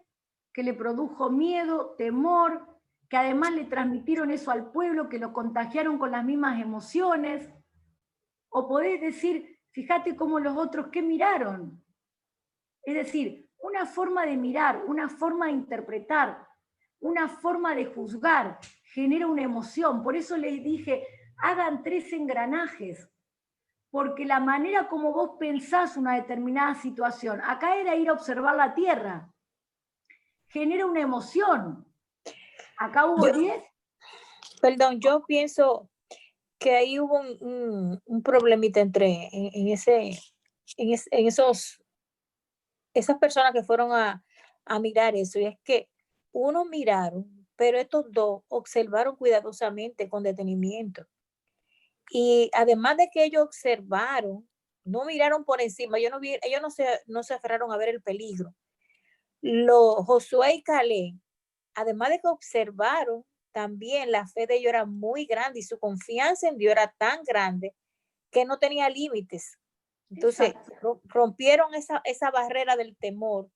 que le produjo miedo, temor, que además le transmitieron eso al pueblo, que lo contagiaron con las mismas emociones. O podés decir, fíjate cómo los otros, ¿qué miraron? Es decir, una forma de mirar, una forma de interpretar, una forma de juzgar, genera una emoción. Por eso les dije, hagan 3 engranajes, porque la manera como vos pensás una determinada situación, acá era ir a observar la tierra, genera una emoción. Acá hubo 10. Perdón, yo pienso que ahí hubo un problemita entre esas personas que fueron a mirar eso, y es que unos miraron, pero estos dos observaron cuidadosamente, con detenimiento. Y además de que ellos observaron, no miraron por encima, ellos no se aferraron a ver el peligro. Josué y Caleb, además de que observaron, también la fe de ellos era muy grande y su confianza en Dios era tan grande que no tenía límites. Entonces, rompieron esa barrera del temor,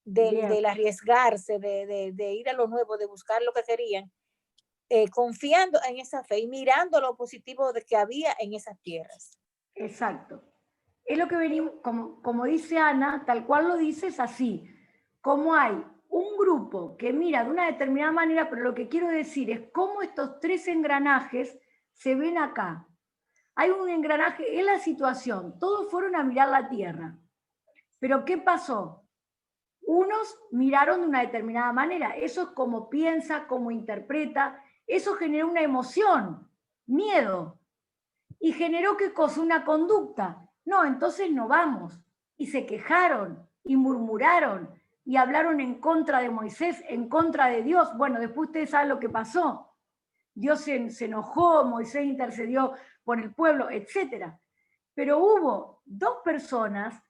del arriesgarse, de ir a lo nuevo, de buscar lo que querían, confiando en esa fe y mirando lo positivo de que había en esas tierras. Exacto. Es lo que venimos, como dice Ana, tal cual lo dice, es así. Como hay un grupo que mira de una determinada manera, pero lo que quiero decir es cómo estos 3 engranajes se ven acá. Hay un engranaje en la situación, todos fueron a mirar la tierra. Pero ¿qué pasó? Unos miraron de una determinada manera, eso es como piensa, como interpreta, eso generó una emoción, miedo, y generó ¿qué cosa? Una conducta. No, entonces no vamos. Y se quejaron, y murmuraron, y hablaron en contra de Moisés, en contra de Dios. Bueno, después ustedes saben lo que pasó. Dios se enojó, Moisés intercedió por el pueblo, etc. Pero hubo 2 personas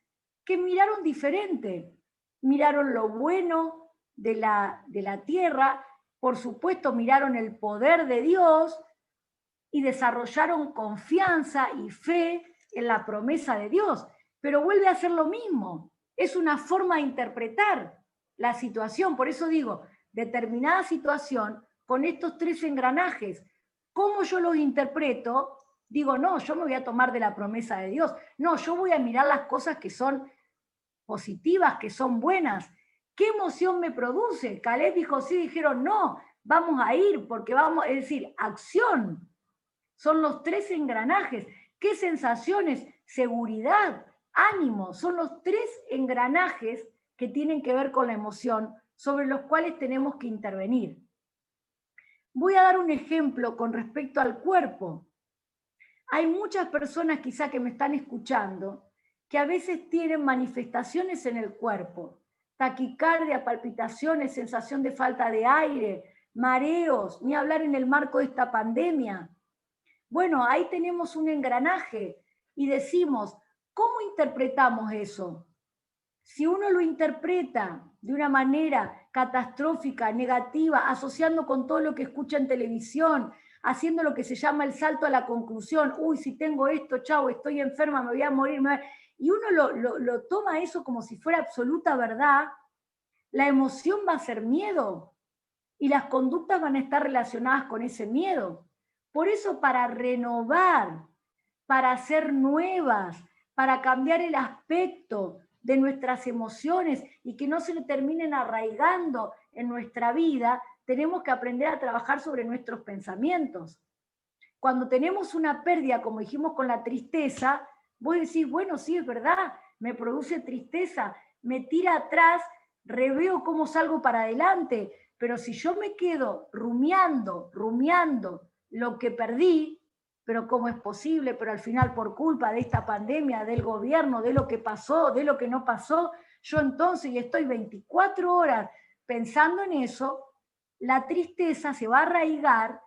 que miraron diferente. Miraron lo bueno de la tierra, por supuesto miraron el poder de Dios y desarrollaron confianza y fe en la promesa de Dios. Pero vuelve a ser lo mismo. Es una forma de interpretar la situación. Por eso digo, determinada situación con estos 3 engranajes. ¿Cómo yo los interpreto? Digo, no, yo me voy a tomar de la promesa de Dios. No, yo voy a mirar las cosas que son positivas, que son buenas. ¿Qué emoción me produce? Caleb y José dijeron, no, vamos a ir, porque vamos, es decir, acción. Son los 3 engranajes. ¿Qué sensaciones? Seguridad, ánimo. Son los 3 engranajes que tienen que ver con la emoción, sobre los cuales tenemos que intervenir. Voy a dar un ejemplo con respecto al cuerpo. Hay muchas personas quizá que me están escuchando que a veces tienen manifestaciones en el cuerpo, taquicardia, palpitaciones, sensación de falta de aire, mareos, ni hablar en el marco de esta pandemia. Bueno, ahí tenemos un engranaje y decimos, ¿cómo interpretamos eso? Si uno lo interpreta de una manera catastrófica, negativa, asociando con todo lo que escucha en televisión, haciendo lo que se llama el salto a la conclusión, uy, si tengo esto, chau, estoy enferma, me voy a morir, y uno lo toma eso como si fuera absoluta verdad, la emoción va a ser miedo y las conductas van a estar relacionadas con ese miedo. Por eso, para renovar, para hacer nuevas, para cambiar el aspecto de nuestras emociones y que no se le terminen arraigando en nuestra vida, tenemos que aprender a trabajar sobre nuestros pensamientos. Cuando tenemos una pérdida, como dijimos con la tristeza, vos decís, bueno, sí, es verdad, me produce tristeza, me tira atrás, reveo cómo salgo para adelante, pero si yo me quedo rumiando lo que perdí, pero ¿cómo es posible? Pero al final por culpa de esta pandemia, del gobierno, de lo que pasó, de lo que no pasó, yo entonces y estoy 24 horas pensando en eso, la tristeza se va a arraigar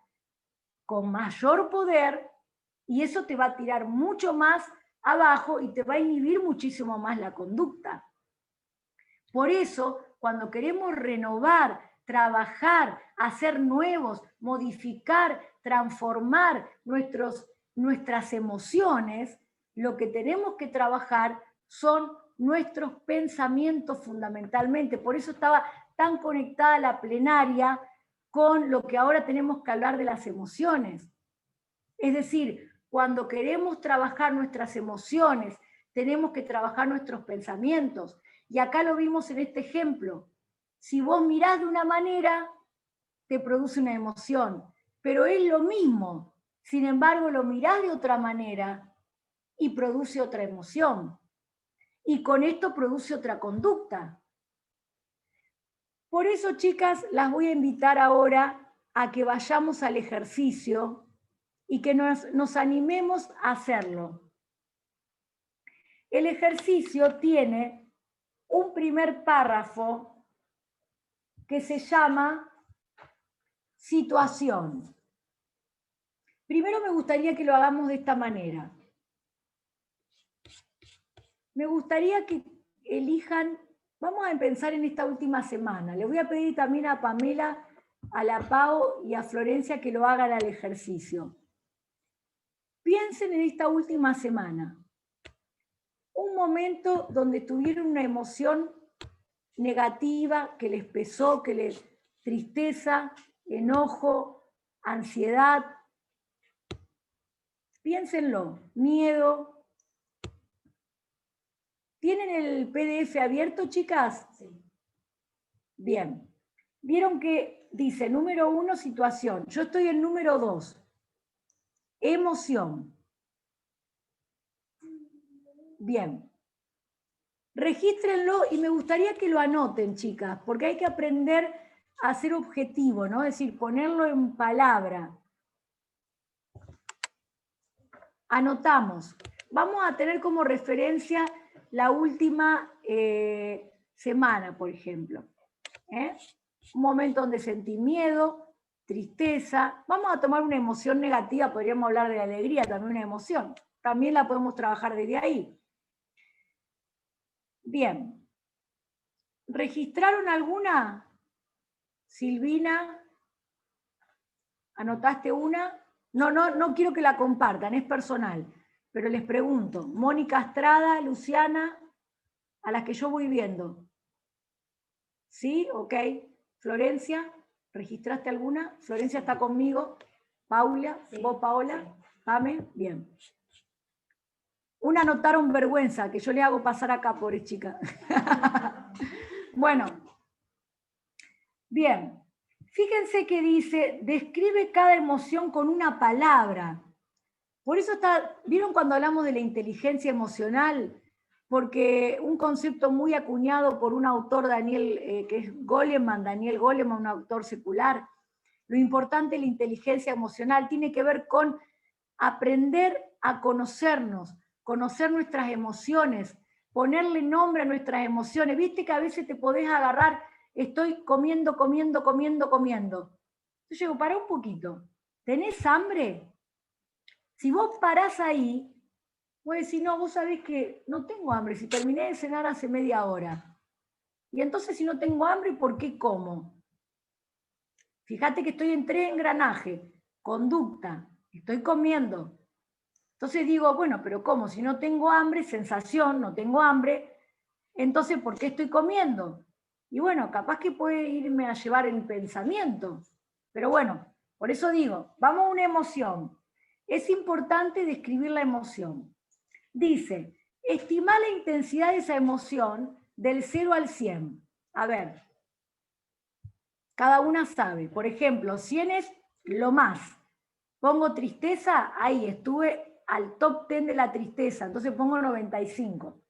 con mayor poder y eso te va a tirar mucho más abajo y te va a inhibir muchísimo más la conducta. Por eso, cuando queremos renovar, trabajar, hacer nuevos, modificar, transformar nuestras emociones, lo que tenemos que trabajar son nuestros pensamientos fundamentalmente. Por eso estaba tan conectada la plenaria con lo que ahora tenemos que hablar de las emociones. Es decir, cuando queremos trabajar nuestras emociones, tenemos que trabajar nuestros pensamientos. Y acá lo vimos en este ejemplo. Si vos mirás de una manera, te produce una emoción, pero es lo mismo. Sin embargo, lo mirás de otra manera y produce otra emoción. Y con esto produce otra conducta. Por eso, chicas, las voy a invitar ahora a que vayamos al ejercicio y que nos animemos a hacerlo. El ejercicio tiene un primer párrafo que se llama situación. Primero me gustaría que lo hagamos de esta manera. Me gustaría que elijan, vamos a pensar en esta última semana. Le voy a pedir también a Pamela, a la Pau y a Florencia que lo hagan al ejercicio. Piensen en esta última semana. Un momento donde tuvieron una emoción negativa, que les pesó, que les tristeza, enojo, ansiedad. Piénsenlo, miedo. ¿Tienen el PDF abierto, chicas? Sí. Bien. Vieron que dice número 1, situación. Yo estoy en número 2. Emoción. Bien. Regístrenlo y me gustaría que lo anoten, chicas, porque hay que aprender a ser objetivo, ¿no? Es decir, ponerlo en palabra. Anotamos. Vamos a tener como referencia la última semana, por ejemplo. Un momento donde sentí miedo, tristeza. Vamos a tomar una emoción negativa, podríamos hablar de la alegría, también una emoción. También la podemos trabajar desde ahí. Bien. ¿Registraron alguna? Silvina, ¿anotaste una? No quiero que la compartan, es personal. Pero les pregunto, Mónica Estrada, Luciana, a las que yo voy viendo. ¿Sí? Ok. Florencia, ¿registraste alguna? Florencia está conmigo. Paula, sí. ¿Vos, Paola? Pame, bien. Una anotaron vergüenza, que yo le hago pasar acá, pobre chica. Bueno. Bien. Fíjense que dice, describe cada emoción con una palabra. Por eso ¿vieron cuando hablamos de la inteligencia emocional? Porque un concepto muy acuñado por un autor, que es Goleman, Daniel Goleman, un autor secular, lo importante de la inteligencia emocional tiene que ver con aprender a conocernos, conocer nuestras emociones, ponerle nombre a nuestras emociones. Viste que a veces te podés agarrar, estoy comiendo. Yo digo, pará un poquito, ¿tenés hambre? Si vos parás ahí, vos decís, no, vos sabés que no tengo hambre, si terminé de cenar hace media hora. Y entonces si no tengo hambre, ¿por qué como? Fíjate que estoy en 3 engranajes, conducta, estoy comiendo. Entonces digo, bueno, pero ¿cómo? Si no tengo hambre, sensación, no tengo hambre, entonces ¿por qué estoy comiendo? Y bueno, capaz que puede irme a llevar el pensamiento. Pero bueno, por eso digo, vamos a una emoción. Es importante describir la emoción. Dice, estimar la intensidad de esa emoción del 0 al 100. A ver, cada una sabe. Por ejemplo, 100 es lo más. Pongo tristeza, ahí estuve al top 10 de la tristeza, entonces pongo 95.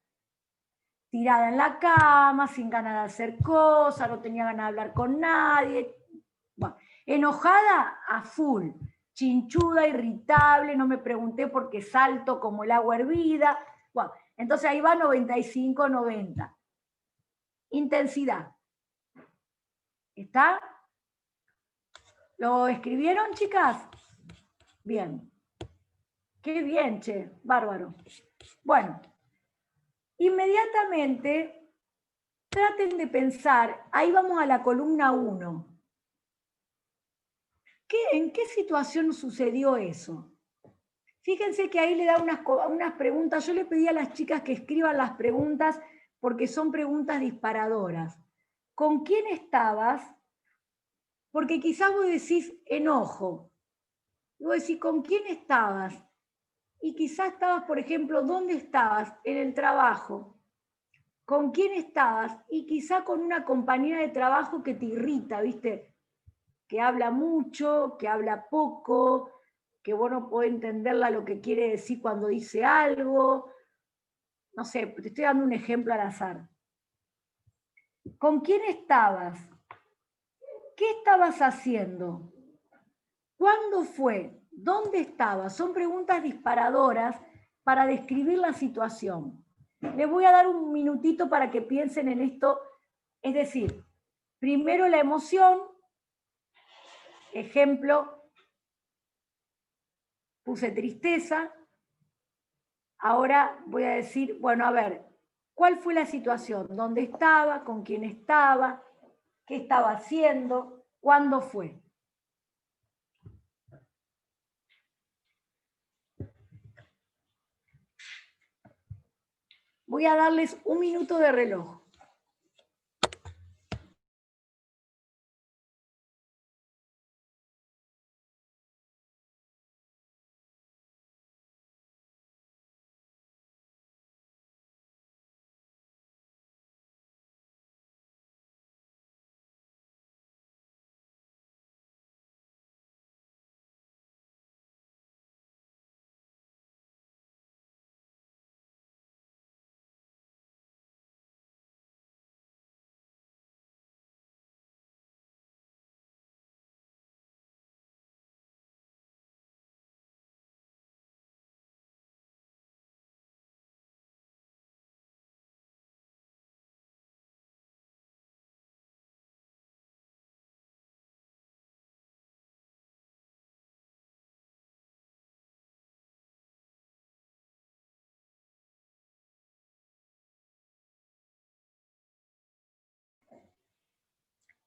Tirada en la cama, sin ganas de hacer cosas, no tenía ganas de hablar con nadie. Bueno, enojada a full. chinchuda, irritable, no me pregunté por qué salto como el agua hervida. Bueno, entonces ahí va 95, 90. Intensidad. ¿Está? ¿Lo escribieron, chicas? Bien. Qué bien, che. Bárbaro. Bueno, inmediatamente traten de pensar, ahí vamos a la columna 1. ¿En qué situación sucedió eso? Fíjense que ahí le da unas preguntas. Yo le pedí a las chicas que escriban las preguntas porque son preguntas disparadoras. ¿Con quién estabas? Porque quizás vos decís enojo. Vos decís, ¿con quién estabas? Y quizás estabas, por ejemplo, ¿dónde estabas? En el trabajo. ¿Con quién estabas? Y quizá con una compañera de trabajo que te irrita, ¿viste? Que habla mucho, que habla poco, que vos no podés entenderla lo que quiere decir cuando dice algo. No sé, te estoy dando un ejemplo al azar. ¿Con quién estabas? ¿Qué estabas haciendo? ¿Cuándo fue? ¿Dónde estabas? Son preguntas disparadoras para describir la situación. Les voy a dar un minutito para que piensen en esto. Es decir, primero la emoción. Ejemplo, puse tristeza. Ahora voy a decir, bueno, a ver, ¿cuál fue la situación? ¿Dónde estaba? ¿Con quién estaba? ¿Qué estaba haciendo? ¿Cuándo fue? Voy a darles un minuto de reloj.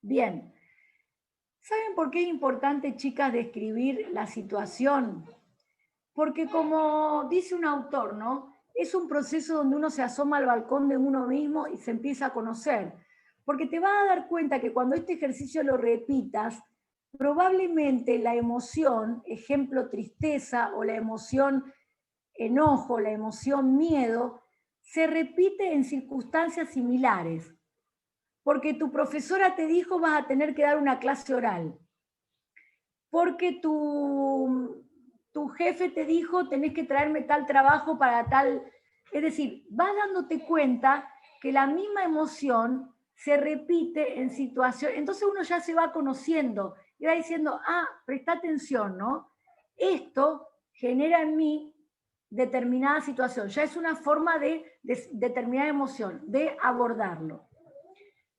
Bien. ¿Saben por qué es importante, chicas, describir la situación? Porque como dice un autor, ¿no? Es un proceso donde uno se asoma al balcón de uno mismo y se empieza a conocer. Porque te vas a dar cuenta que cuando este ejercicio lo repitas, probablemente la emoción, ejemplo tristeza, o la emoción enojo, la emoción miedo, se repite en circunstancias similares. Porque tu profesora te dijo vas a tener que dar una clase oral. Porque tu jefe te dijo tenés que traerme tal trabajo para tal. Es decir, vas dándote cuenta que la misma emoción se repite en situaciones. Entonces uno ya se va conociendo y va diciendo, presta atención, ¿no? Esto genera en mí determinada situación. Ya es una forma de determinada emoción, de abordarlo.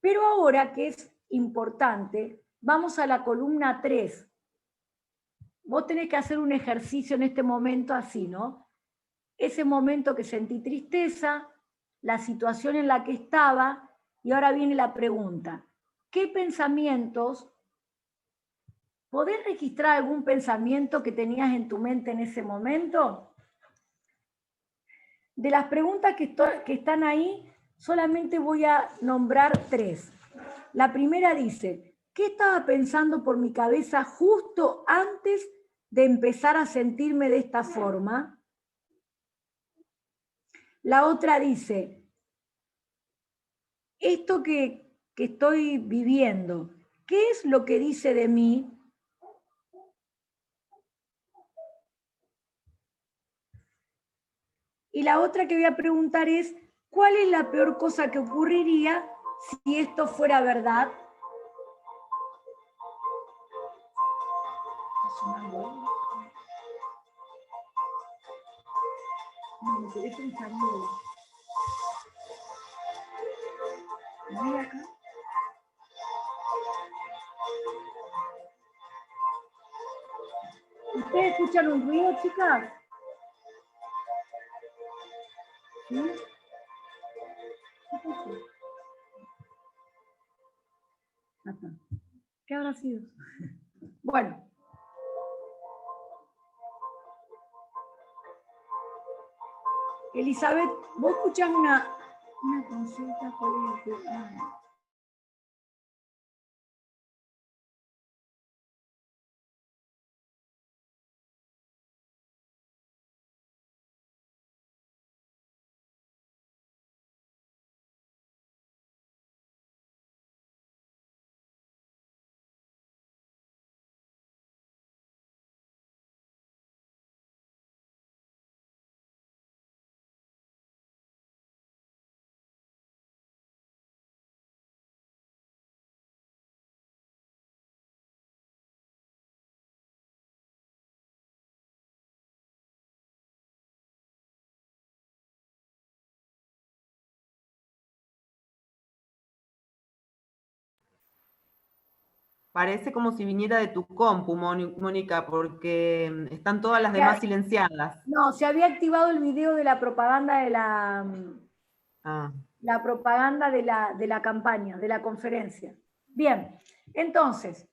Pero ahora, que es importante, vamos a la columna 3. Vos tenés que hacer un ejercicio en este momento así, ¿no? Ese momento que sentí tristeza, la situación en la que estaba, y ahora viene la pregunta. ¿Qué pensamientos? ¿Podés registrar algún pensamiento que tenías en tu mente en ese momento? De las preguntas que están ahí, solamente voy a nombrar 3. La primera dice, ¿qué estaba pensando por mi cabeza justo antes de empezar a sentirme de esta forma? La otra dice, esto que estoy viviendo, ¿qué es lo que dice de mí? Y la otra que voy a preguntar es, ¿cuál es la peor cosa que ocurriría si esto fuera verdad? No, me quedé pensando. Mira acá. ¿Ustedes escuchan un ruido, chicas? ¿Sí? ¿Qué pasó? Acá. ¿Qué habrá sido? Bueno. Elizabeth, vos escuchás una consulta, ¿cuál es el tema? Parece como si viniera de tu compu, Mónica, porque están todas las demás silenciadas. No, se había activado el video de la propaganda de la propaganda de la campaña, de la conferencia. Bien, entonces,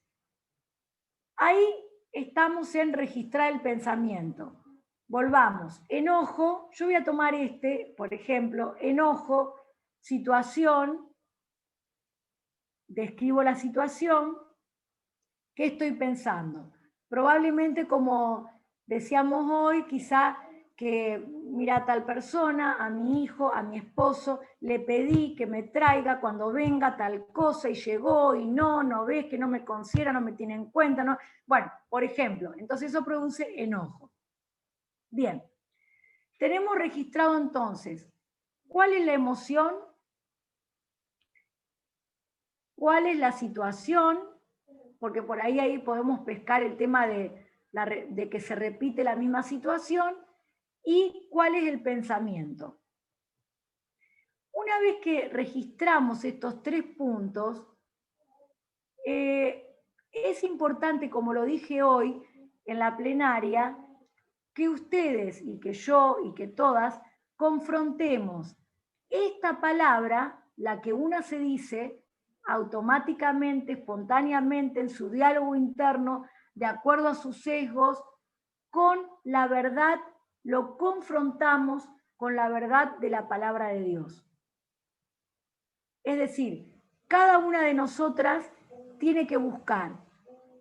ahí estamos en registrar el pensamiento. Volvamos. Enojo, yo voy a tomar por ejemplo, enojo, situación, describo la situación. ¿Qué estoy pensando? Probablemente, como decíamos hoy, quizá que mira a tal persona, a mi hijo, a mi esposo, le pedí que me traiga cuando venga tal cosa y llegó y no ves que no me considera, no me tiene en cuenta, no. Bueno, por ejemplo, entonces eso produce enojo. Bien, tenemos registrado entonces, ¿cuál es la emoción? ¿Cuál es la situación? Porque por ahí podemos pescar el tema de que se repite la misma situación, y cuál es el pensamiento. Una vez que registramos estos 3 puntos, es importante, como lo dije hoy en la plenaria, que ustedes y que yo y que todas confrontemos esta palabra, la que una se dice automáticamente, espontáneamente, en su diálogo interno, de acuerdo a sus sesgos, con la verdad, lo confrontamos con la verdad de la palabra de Dios. Es decir, cada una de nosotras tiene que buscar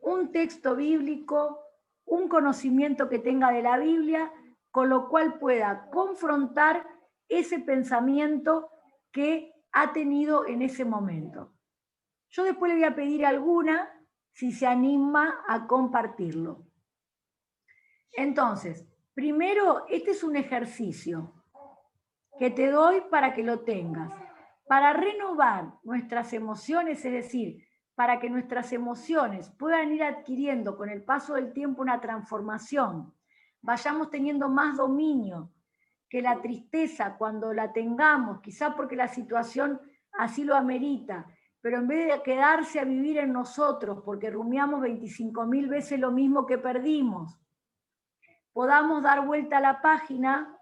un texto bíblico, un conocimiento que tenga de la Biblia, con lo cual pueda confrontar ese pensamiento que ha tenido en ese momento. Yo después le voy a pedir a alguna si se anima a compartirlo. Entonces, primero, este es un ejercicio que te doy para que lo tengas. Para renovar nuestras emociones, es decir, para que nuestras emociones puedan ir adquiriendo con el paso del tiempo una transformación, vayamos teniendo más dominio, que la tristeza cuando la tengamos, quizá porque la situación así lo amerita, pero en vez de quedarse a vivir en nosotros porque rumiamos 25.000 veces lo mismo que perdimos, podamos dar vuelta a la página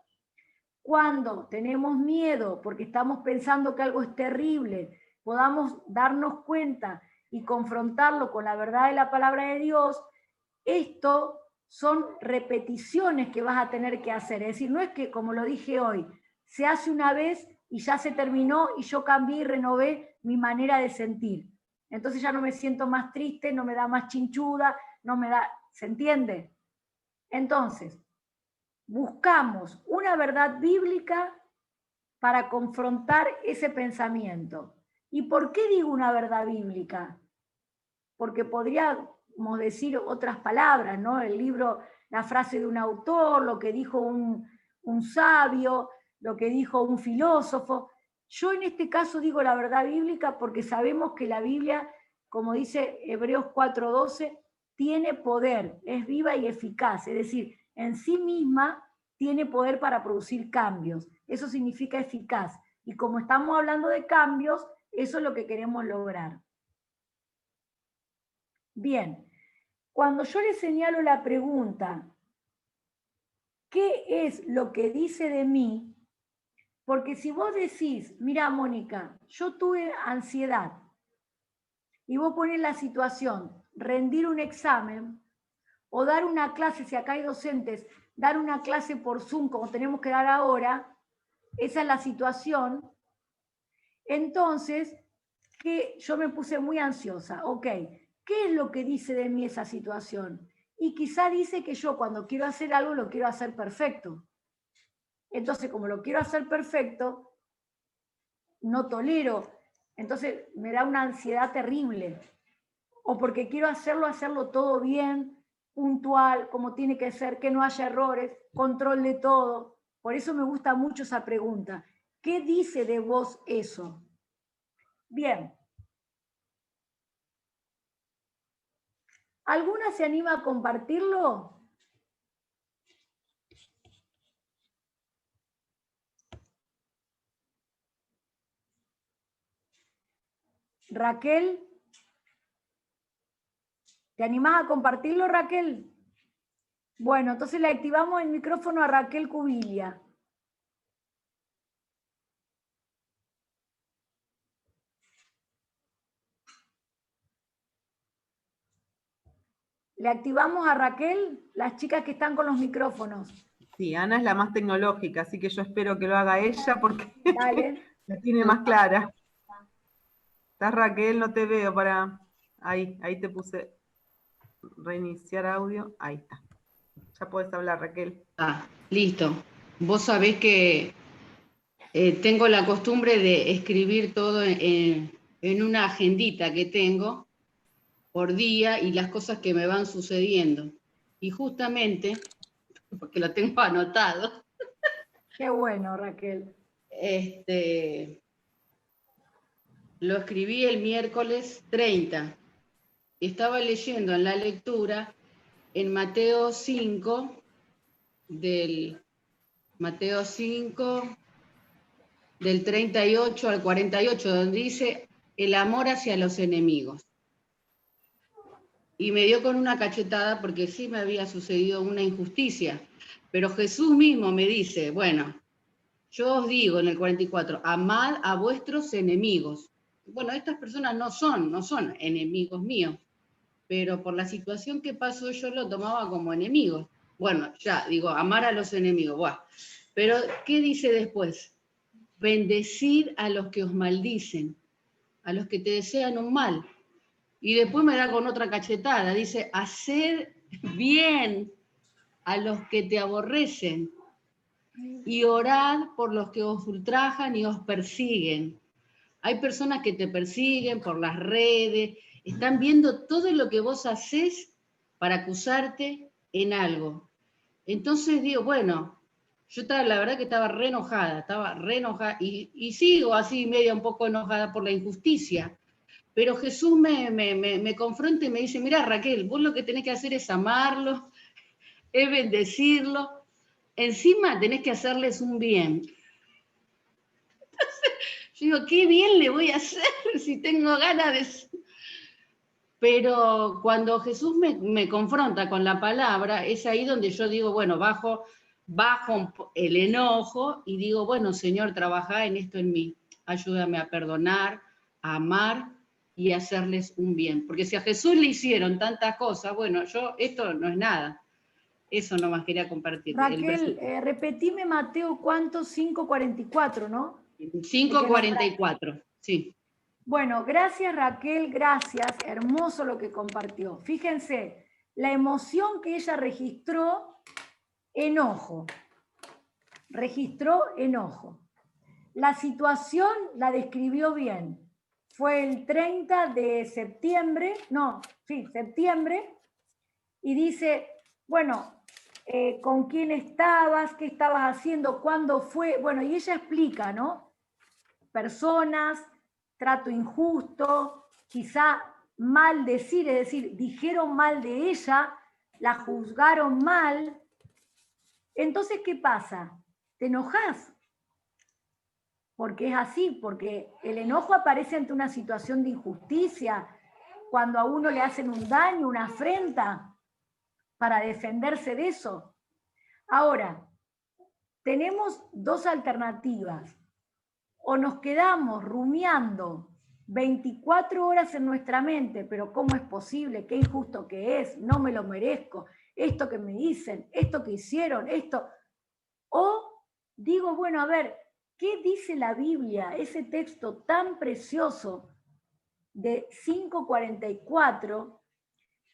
cuando tenemos miedo porque estamos pensando que algo es terrible, podamos darnos cuenta y confrontarlo con la verdad de la palabra de Dios. Esto son repeticiones que vas a tener que hacer. Es decir, no es que, como lo dije hoy, se hace una vez y ya se terminó y yo cambié y renové mi manera de sentir. Entonces ya no me siento más triste, no me da más chinchuda, no me da... ¿Se entiende? Entonces, buscamos una verdad bíblica para confrontar ese pensamiento. ¿Y por qué digo una verdad bíblica? Porque podríamos decir otras palabras, ¿no? El libro, la frase de un autor, lo que dijo un sabio, lo que dijo un filósofo. Yo en este caso digo la verdad bíblica porque sabemos que la Biblia, como dice Hebreos 4:12, tiene poder, es viva y eficaz, es decir, en sí misma tiene poder para producir cambios. Eso significa eficaz. Y como estamos hablando de cambios, eso es lo que queremos lograr. Bien, cuando yo le señalo la pregunta, ¿qué es lo que dice de mí? Porque si vos decís, mira, Mónica, yo tuve ansiedad, y vos pones la situación, rendir un examen, o dar una clase, si acá hay docentes, dar una clase por Zoom, como tenemos que dar ahora, esa es la situación. Entonces, que yo me puse muy ansiosa, ok, ¿qué es lo que dice de mí esa situación? Y quizá dice que yo cuando quiero hacer algo lo quiero hacer perfecto. Entonces, como lo quiero hacer perfecto, no tolero. Entonces, me da una ansiedad terrible. O porque quiero hacerlo todo bien, puntual, como tiene que ser, que no haya errores, control de todo. Por eso me gusta mucho esa pregunta. ¿Qué dice de vos eso? Bien. ¿Alguna se anima a compartirlo? Raquel, ¿te animás a compartirlo, Raquel? Bueno, entonces le activamos el micrófono a Raquel Cubilia. Le activamos a Raquel, las chicas que están con los micrófonos. Sí, Ana es la más tecnológica, así que yo espero que lo haga ella porque Dale. la tiene más clara. ¿Estás, Raquel? No te veo para... Ahí te puse reiniciar audio. Ahí está. Ya podés hablar, Raquel. Listo. Vos sabés que tengo la costumbre de escribir todo en una agendita que tengo por día y las cosas que me van sucediendo. Y justamente, porque lo tengo anotado. Qué bueno, Raquel. Lo escribí el miércoles 30. Estaba leyendo en la lectura en Mateo 5, del 38 al 48, donde dice el amor hacia los enemigos. Y me dio con una cachetada porque sí me había sucedido una injusticia. Pero Jesús mismo me dice, bueno, yo os digo en el 44, amad a vuestros enemigos. Bueno, estas personas no son enemigos míos, pero por la situación que pasó yo lo tomaba como enemigos. Bueno, ya, digo, amar a los enemigos. Buah. Pero, ¿qué dice después? Bendecid a los que os maldicen, a los que te desean un mal. Y después me da con otra cachetada, dice, haced bien a los que te aborrecen y orad por los que os ultrajan y os persiguen. Hay personas que te persiguen por las redes, están viendo todo lo que vos hacés para acusarte en algo. Entonces digo, bueno, yo la verdad que estaba re enojada y sigo así media un poco enojada por la injusticia. Pero Jesús me confronta y me dice, mira Raquel, vos lo que tenés que hacer es amarlo, es bendecirlo, encima tenés que hacerles un bien. Entonces, yo digo, ¿qué bien le voy a hacer si tengo ganas de...? Pero cuando Jesús me confronta con la palabra, es ahí donde yo digo, bueno, bajo el enojo y digo, bueno, Señor, trabajá en esto en mí. Ayúdame a perdonar, a amar y a hacerles un bien. Porque si a Jesús le hicieron tantas cosas, bueno, esto no es nada. Eso nomás quería compartir. Raquel, repetime Mateo, ¿cuánto? 5:44, ¿no? 5:44, sí. Bueno, gracias Raquel, gracias, hermoso lo que compartió. Fíjense, la emoción que ella registró, enojo. Registró enojo. La situación la describió bien. Fue el 30 de septiembre, septiembre, y dice, bueno, ¿con quién estabas? ¿Qué estabas haciendo? ¿Cuándo fue? Bueno, y ella explica, ¿no? Personas, trato injusto, quizá maldecir, es decir, dijeron mal de ella, la juzgaron mal, Entonces, ¿qué pasa? Te enojas. Porque es así, porque el enojo aparece ante una situación de injusticia, cuando a uno le hacen un daño, una afrenta, para defenderse de eso. Ahora, tenemos dos alternativas. O nos quedamos rumiando 24 horas en nuestra mente, pero ¿cómo es posible? Qué injusto que es, no me lo merezco, esto que me dicen, esto que hicieron, esto. O digo, bueno, a ver, ¿qué dice la Biblia? Ese texto tan precioso de 5:44,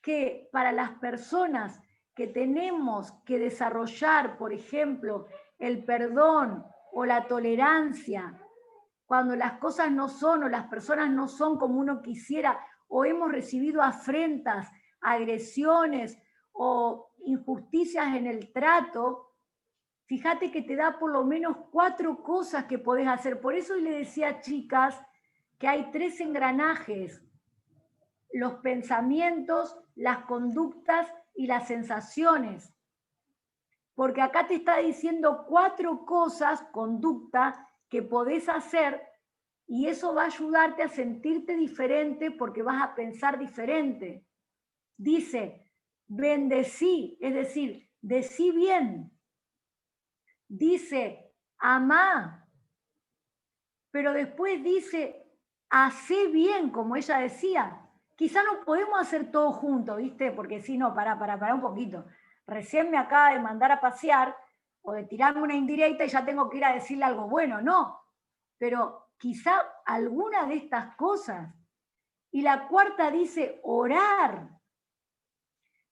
que para las personas que tenemos que desarrollar, por ejemplo, el perdón o la tolerancia, cuando las cosas no son o las personas no son como uno quisiera, o hemos recibido afrentas, agresiones o injusticias en el trato, fíjate que te da por lo menos 4 cosas que podés hacer. Por eso le decía a chicas que hay 3 engranajes: los pensamientos, las conductas y las sensaciones. Porque acá te está diciendo 4 cosas, conducta, que podés hacer, y eso va a ayudarte a sentirte diferente porque vas a pensar diferente. Dice, bendecí, es decir, decí bien. Dice, amá. Pero después dice, hacé bien, como ella decía. Quizá no podemos hacer todo juntos, ¿viste? Porque si no, pará un poquito. Recién me acaba de mandar a pasear o de tirarme una indirecta y ya tengo que ir a decirle algo bueno. No, pero quizá alguna de estas cosas. Y la cuarta dice, orar.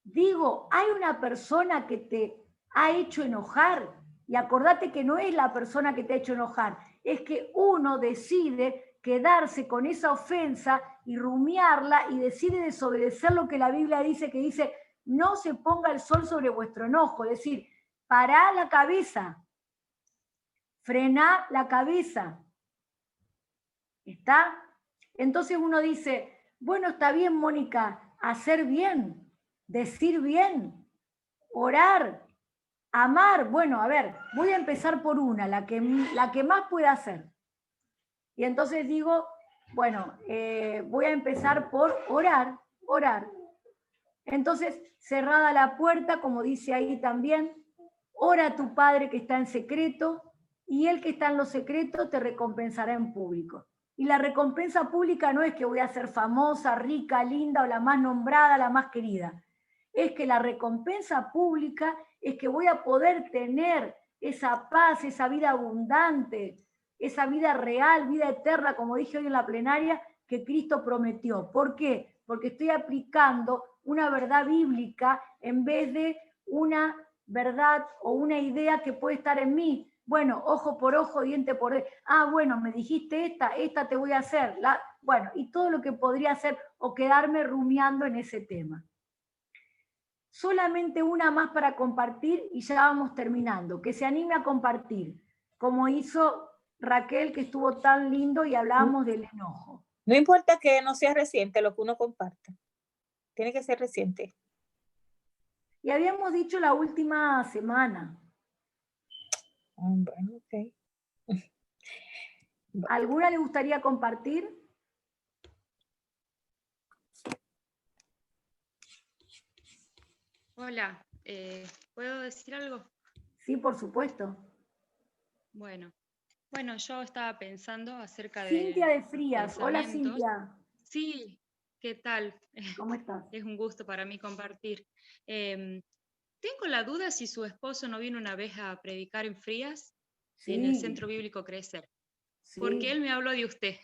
Digo, hay una persona que te ha hecho enojar, y acordate que no es la persona que te ha hecho enojar, es que uno decide quedarse con esa ofensa y rumiarla y decide desobedecer lo que la Biblia dice, que dice, no se ponga el sol sobre vuestro enojo, es decir, pará la cabeza, frená la cabeza. ¿Está? Entonces uno dice, bueno, está bien, Mónica, hacer bien, decir bien, orar, amar. Bueno, a ver, voy a empezar por una, la que más pueda hacer. Y entonces digo, bueno, voy a empezar por orar. Entonces, cerrada la puerta, como dice ahí también, ora a tu Padre que está en secreto, y el que está en lo secreto te recompensará en público. Y la recompensa pública no es que voy a ser famosa, rica, linda, o la más nombrada, la más querida. Es que la recompensa pública es que voy a poder tener esa paz, esa vida abundante, esa vida real, vida eterna, como dije hoy en la plenaria, que Cristo prometió. ¿Por qué? Porque estoy aplicando una verdad bíblica en vez de una verdad o una idea que puede estar en mí. Bueno, ojo por ojo, diente por diente. Ah, bueno, me dijiste esta te voy a hacer. Bueno, y todo lo que podría hacer o quedarme rumiando en ese tema. Solamente una más para compartir y ya vamos terminando. Que se anime a compartir, como hizo Raquel, que estuvo tan lindo y hablábamos del enojo. No importa que no sea reciente lo que uno comparta. Tiene que ser reciente. Y habíamos dicho la última semana. Bueno, ok. ¿Alguna le gustaría compartir? Hola, ¿puedo decir algo? Sí, por supuesto. Bueno, yo estaba pensando acerca de Cintia de Frías. Hola, pensamientos. Cintia. Sí, ¿qué tal? ¿Cómo estás? Es un gusto para mí compartir. Tengo la duda si su esposo no vino una vez a predicar en Frías, Sí. en el Centro Bíblico Crecer, Sí. porque él me habló de usted.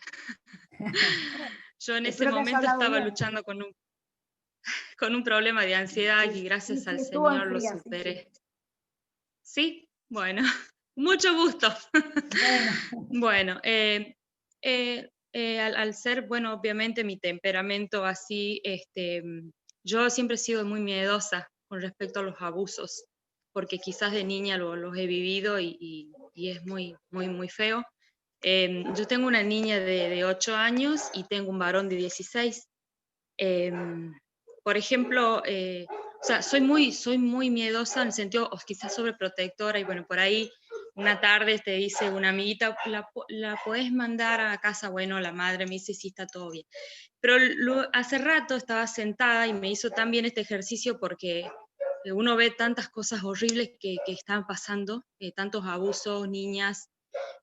Yo en ese Espero que haya momento hablado estaba bien. luchando con un problema de ansiedad y gracias Sí, al estuvo en Señor lo Frías, superé. Sí, bueno, mucho gusto. Bueno, al ser, bueno, obviamente mi temperamento así, yo siempre he sido muy miedosa con respecto a los abusos, porque quizás de niña los he vivido y es muy, muy, muy feo. Yo tengo una niña de 8 años y tengo un varón de 16. Por ejemplo, o sea, soy muy miedosa en el sentido, o quizás sobreprotectora, y bueno, por ahí una tarde te dice una amiguita, ¿la podés mandar a casa? Bueno, la madre me dice, sí, está todo bien. Pero hace rato estaba sentada y me hizo tan bien este ejercicio porque uno ve tantas cosas horribles que están pasando, tantos abusos, niñas,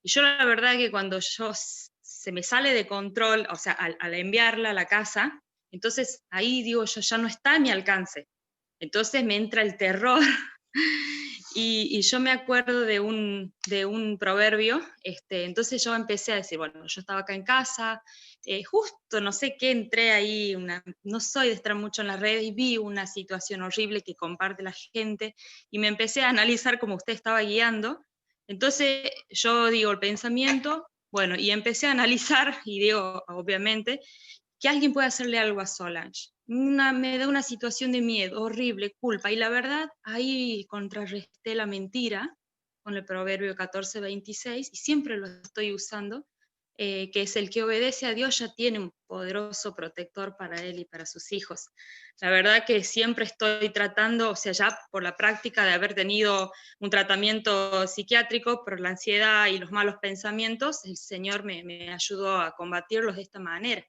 y yo la verdad que cuando se me sale de control, o sea, al enviarla a la casa, entonces ahí digo yo, ya no está a mi alcance. Entonces me entra el terror y yo me acuerdo de un proverbio, entonces yo empecé a decir, bueno, yo estaba acá en casa, justo no sé qué, entré ahí, no soy de estar mucho en las redes y vi una situación horrible que comparte la gente y me empecé a analizar como usted estaba guiando. Entonces yo digo el pensamiento, bueno, y empecé a analizar y digo, obviamente, que alguien puede hacerle algo a Solange. Me da una situación de miedo, horrible, culpa. Y la verdad, ahí contrarresté la mentira con el proverbio 14:26, y siempre lo estoy usando, que es el que obedece a Dios ya tiene un poderoso protector para él y para sus hijos. La verdad que siempre estoy tratando, o sea, ya por la práctica de haber tenido un tratamiento psiquiátrico por la ansiedad y los malos pensamientos, el Señor me ayudó a combatirlos de esta manera.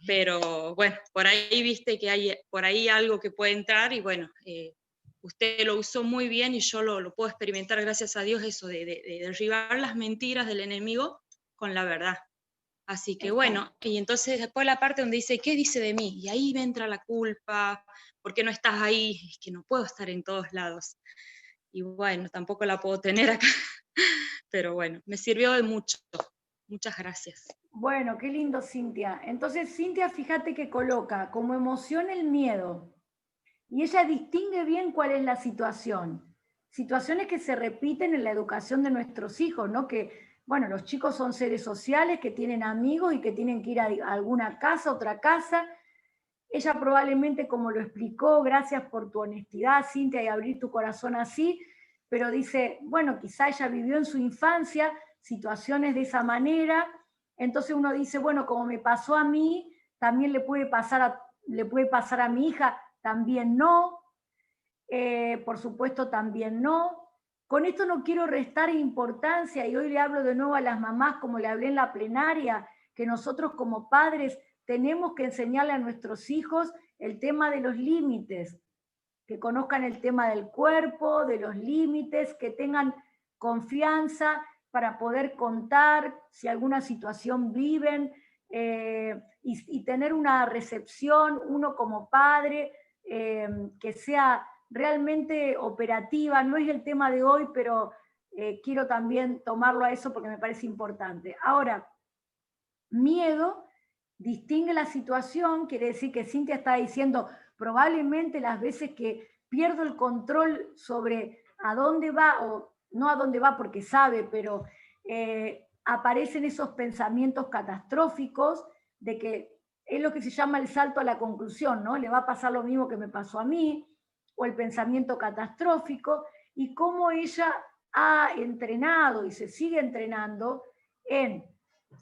Pero bueno, por ahí viste que hay por ahí algo que puede entrar y bueno, usted lo usó muy bien y yo lo puedo experimentar, gracias a Dios, eso de derribar las mentiras del enemigo con la verdad. Así que bueno, y entonces después la parte donde dice, ¿qué dice de mí? Y ahí me entra la culpa, ¿por qué no estás ahí? Es que no puedo estar en todos lados. Y bueno, tampoco la puedo tener acá, pero bueno, me sirvió de mucho. Muchas gracias. Bueno, qué lindo, Cintia. Entonces, Cintia, fíjate que coloca como emoción el miedo. Y ella distingue bien cuál es la situación. Situaciones que se repiten en la educación de nuestros hijos, ¿no? Que, bueno, los chicos son seres sociales que tienen amigos y que tienen que ir a alguna casa, otra casa. Ella probablemente, como lo explicó, gracias por tu honestidad, Cintia, y abrir tu corazón así, pero dice, bueno, quizá ella vivió en su infancia situaciones de esa manera, entonces uno dice, bueno, como me pasó a mí, también le puede pasar a mi hija, también no, por supuesto también no. Con esto no quiero restar importancia, y hoy le hablo de nuevo a las mamás, como le hablé en la plenaria, que nosotros como padres tenemos que enseñarle a nuestros hijos el tema de los límites, que conozcan el tema del cuerpo, de los límites, que tengan confianza para poder contar si alguna situación viven, y tener una recepción, uno como padre, que sea realmente operativa. No es el tema de hoy, pero quiero también tomarlo a eso porque me parece importante. Ahora, miedo distingue la situación, quiere decir que Cintia está diciendo, probablemente las veces que pierdo el control sobre a dónde va, o no a dónde va porque sabe, pero aparecen esos pensamientos catastróficos de que es lo que se llama el salto a la conclusión, ¿no? Le va a pasar lo mismo que me pasó a mí, o el pensamiento catastrófico, y cómo ella ha entrenado y se sigue entrenando en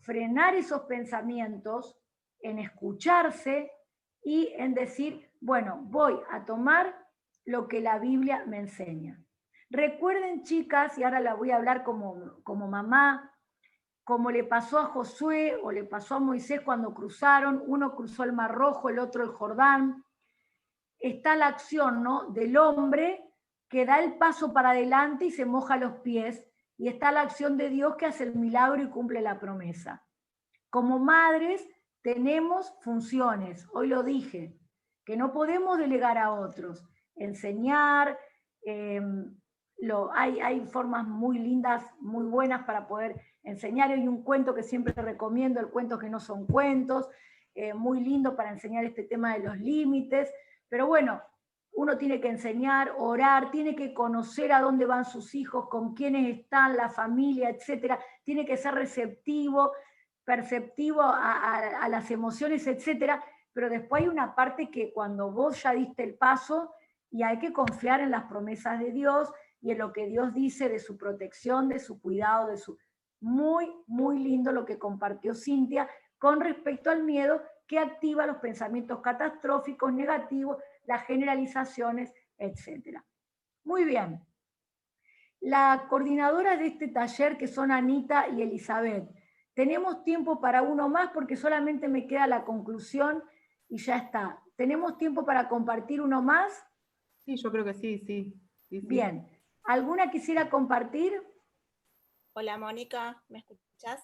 frenar esos pensamientos, en escucharse y en decir, bueno, voy a tomar lo que la Biblia me enseña. Recuerden, chicas, y ahora la voy a hablar como mamá, como le pasó a Josué o le pasó a Moisés cuando cruzaron, uno cruzó el Mar Rojo, el otro el Jordán. Está la acción, ¿no?, del hombre que da el paso para adelante y se moja los pies, y está la acción de Dios que hace el milagro y cumple la promesa. Como madres tenemos funciones, hoy lo dije, que no podemos delegar a otros, enseñar, hay formas muy lindas, muy buenas para poder enseñar. Hay un cuento que siempre te recomiendo, el cuento que no son cuentos, muy lindo para enseñar este tema de los límites, pero bueno, uno tiene que enseñar, orar, tiene que conocer a dónde van sus hijos, con quiénes están, la familia, etcétera, tiene que ser receptivo, perceptivo a las emociones, etcétera, pero después hay una parte que cuando vos ya diste el paso, y hay que confiar en las promesas de Dios y en lo que Dios dice de su protección, de su cuidado, de su... Muy, muy lindo lo que compartió Cintia con respecto al miedo, que activa los pensamientos catastróficos, negativos, las generalizaciones etc. Muy bien. La coordinadora de este taller, que son Anita y Elizabeth, tenemos tiempo para uno más porque solamente me queda la conclusión y ya está. ¿Tenemos tiempo para compartir uno más? Sí, yo creo que sí. Bien. ¿Alguna quisiera compartir? Hola Mónica, ¿me escuchás?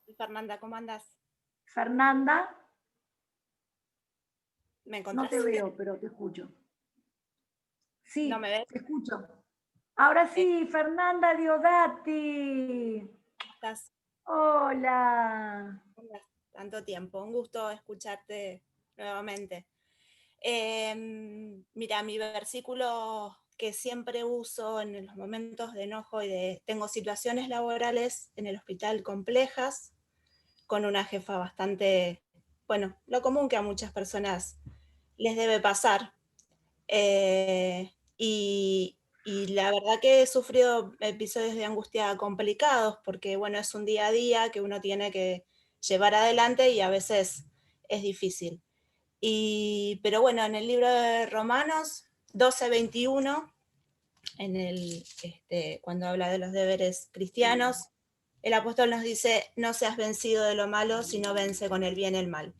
Soy Fernanda, ¿cómo andás? Fernanda. ¿Me encontrás? No te veo, pero te escucho. Sí, ¿No me ves? te escucho. Ahora sí, Fernanda Diodati. ¿Cómo estás? Hola. Tanto tiempo, un gusto escucharte nuevamente. Mira, mi versículo que siempre uso en los momentos de enojo y tengo situaciones laborales en el hospital complejas, con una jefa bastante, bueno, lo común que a muchas personas les debe pasar. Y la verdad que he sufrido episodios de angustia complicados porque, bueno, es un día a día que uno tiene que llevar adelante y a veces es difícil. Pero bueno, en el libro de Romanos 12:21, cuando habla de los deberes cristianos, el apóstol nos dice, no seas vencido de lo malo, sino vence con el bien el mal.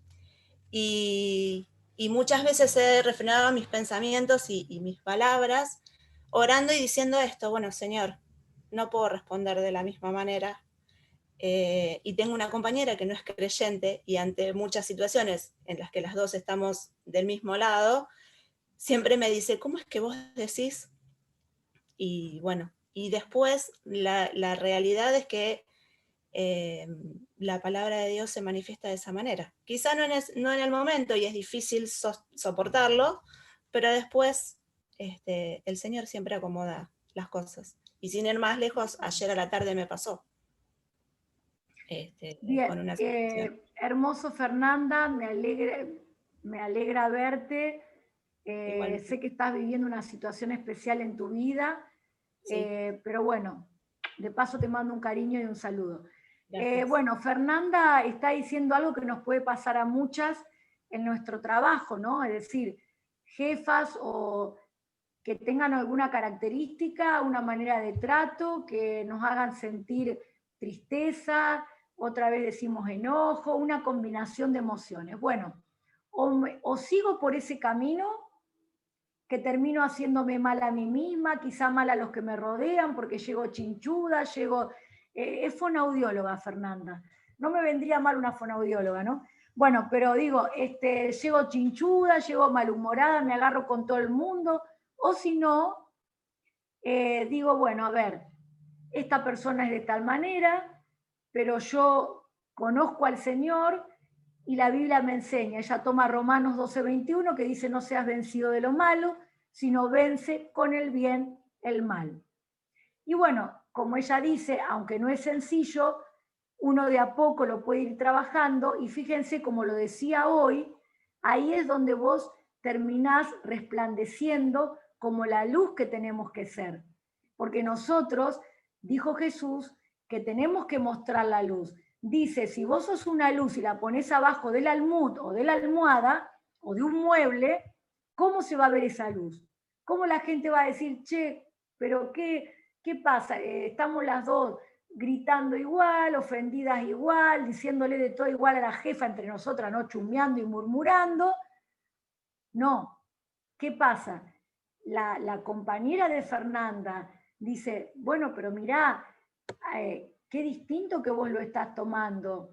Y muchas veces he refrenado mis pensamientos y mis palabras, orando y diciendo esto, bueno, Señor, no puedo responder de la misma manera. Y tengo una compañera que no es creyente y ante muchas situaciones en las que las dos estamos del mismo lado, siempre me dice, ¿cómo es que vos decís? Y bueno, y después la realidad es que la palabra de Dios se manifiesta de esa manera. Quizá no en el momento y es difícil soportarlo, pero después el Señor siempre acomoda las cosas. Y sin ir más lejos, ayer a la tarde me pasó. Bien, con una situación. Hermoso Fernanda, me alegra verte. Sé que estás viviendo una situación especial en tu vida, Sí. pero bueno, de paso te mando un cariño y un saludo. Gracias. Bueno, Fernanda está diciendo algo que nos puede pasar a muchas en nuestro trabajo, ¿no? Es decir, jefas o que tengan alguna característica, una manera de trato, que nos hagan sentir tristeza, otra vez decimos enojo, una combinación de emociones. Bueno, o sigo por ese camino, que termino haciéndome mal a mí misma, quizá mal a los que me rodean, porque llego chinchuda, es fonoaudióloga, Fernanda. No me vendría mal una fonoaudióloga, ¿no? Bueno, pero digo, llego chinchuda, llego malhumorada, me agarro con todo el mundo, o si no, digo, bueno, a ver, esta persona es de tal manera, pero yo conozco al Señor y la Biblia me enseña, ella toma Romanos 12:21 que dice no seas vencido de lo malo, sino vence con el bien el mal. Y bueno, como ella dice, aunque no es sencillo, uno de a poco lo puede ir trabajando y fíjense, como lo decía hoy, ahí es donde vos terminás resplandeciendo como la luz que tenemos que ser. Porque nosotros, dijo Jesús, que tenemos que mostrar la luz. Dice, si vos sos una luz y la pones abajo del almud o de la almohada o de un mueble, ¿cómo se va a ver esa luz? ¿Cómo la gente va a decir, che, pero qué pasa? Estamos las dos gritando igual, ofendidas igual, diciéndole de todo igual a la jefa entre nosotras, ¿no? Chumeando y murmurando. No. ¿Qué pasa? La compañera de Fernanda dice, bueno, pero mirá, qué distinto que vos lo estás tomando.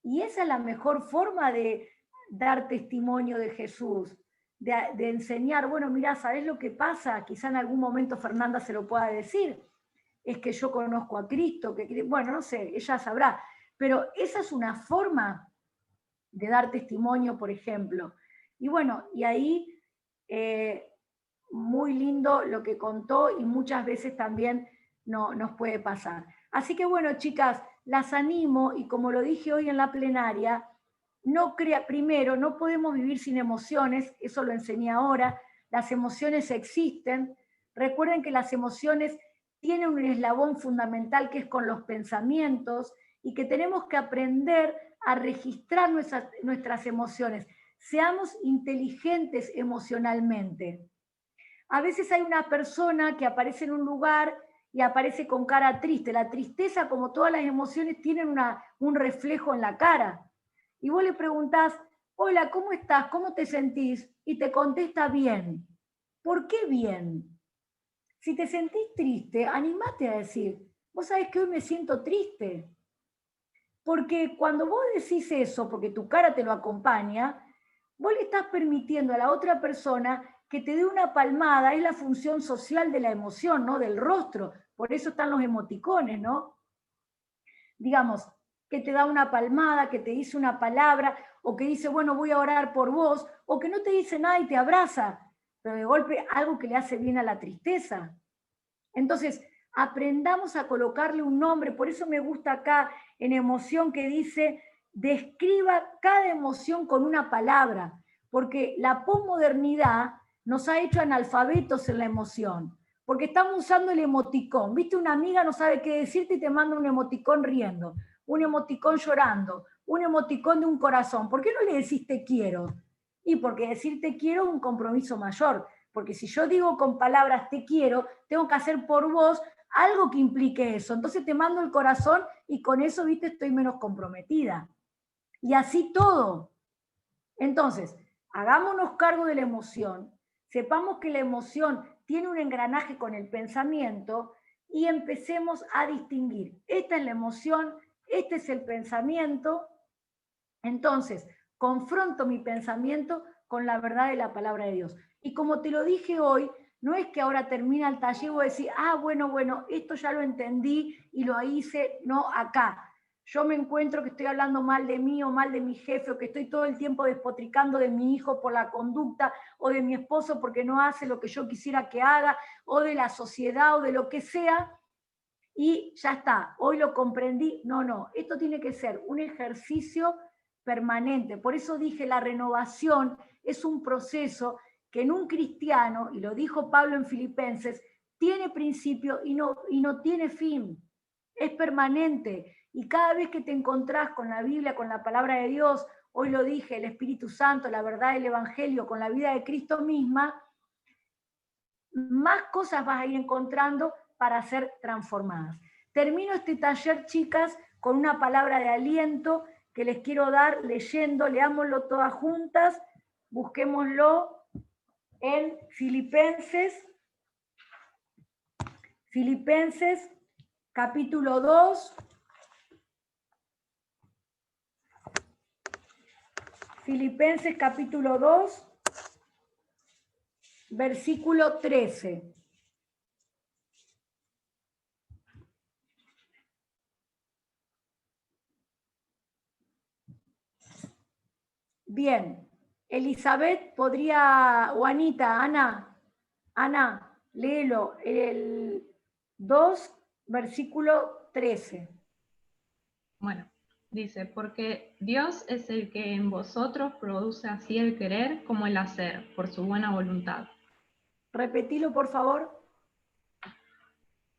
Y esa es la mejor forma de dar testimonio de Jesús, de enseñar, bueno, mirá, ¿sabés lo que pasa? Quizá en algún momento Fernanda se lo pueda decir, es que yo conozco a Cristo, bueno, no sé, ella sabrá, pero esa es una forma de dar testimonio, por ejemplo. Y bueno, y ahí muy lindo lo que contó y muchas veces también nos puede pasar. Así que bueno, chicas, las animo y como lo dije hoy en la plenaria, primero, no podemos vivir sin emociones, eso lo enseñé ahora, las emociones existen. Recuerden que las emociones tienen un eslabón fundamental que es con los pensamientos y que tenemos que aprender a registrar nuestras emociones. Seamos inteligentes emocionalmente. A veces hay una persona que aparece en un lugar y aparece con cara triste. La tristeza, como todas las emociones, tienen un reflejo en la cara. Y vos le preguntás, hola, ¿cómo estás? ¿Cómo te sentís? Y te contesta bien. ¿Por qué bien? Si te sentís triste, animate a decir, vos sabés que hoy me siento triste. Porque cuando vos decís eso, porque tu cara te lo acompaña, vos le estás permitiendo a la otra persona que te dé una palmada, es la función social de la emoción, ¿no? Del rostro. Por eso están los emoticones, ¿no? Digamos, que te da una palmada, que te dice una palabra, o que dice, bueno, voy a orar por vos, o que no te dice nada y te abraza, pero de golpe algo que le hace bien a la tristeza. Entonces, aprendamos a colocarle un nombre, por eso me gusta acá en emoción que dice, describa cada emoción con una palabra, porque la posmodernidad nos ha hecho analfabetos en la emoción, porque estamos usando el emoticón. Viste, una amiga no sabe qué decirte y te manda un emoticón riendo, un emoticón llorando, un emoticón de un corazón. ¿Por qué no le decís te quiero? Y porque decir te quiero es un compromiso mayor, porque si yo digo con palabras te quiero, tengo que hacer por vos algo que implique eso. Entonces te mando el corazón y con eso, viste, estoy menos comprometida. Y así todo. Entonces, hagámonos cargo de la emoción, sepamos que la emoción tiene un engranaje con el pensamiento y empecemos a distinguir. Esta es la emoción, este es el pensamiento. Entonces, confronto mi pensamiento con la verdad de la palabra de Dios. Y como te lo dije hoy, no es que ahora termina el taller y voy a decir, bueno, esto ya lo entendí y lo hice, no, acá. Yo me encuentro que estoy hablando mal de mí o mal de mi jefe, o que estoy todo el tiempo despotricando de mi hijo por la conducta, o de mi esposo porque no hace lo que yo quisiera que haga, o de la sociedad, o de lo que sea, y ya está, hoy lo comprendí. No, esto tiene que ser un ejercicio permanente. Por eso dije, la renovación es un proceso que en un cristiano, y lo dijo Pablo en Filipenses, tiene principio y no tiene fin. Es permanente. Y cada vez que te encontrás con la Biblia, con la palabra de Dios, hoy lo dije, el Espíritu Santo, la verdad del Evangelio, con la vida de Cristo misma, más cosas vas a ir encontrando para ser transformadas. Termino este taller, chicas, con una palabra de aliento que les quiero dar leyendo, leámoslo todas juntas, busquémoslo en Filipenses capítulo 2, Filipenses capítulo 2, versículo 13. Bien, Elizabeth podría, o Anita, Ana, léelo, el 2, versículo 13. Bueno, dice, porque Dios es el que en vosotros produce así el querer como el hacer, por su buena voluntad. Repetilo, por favor.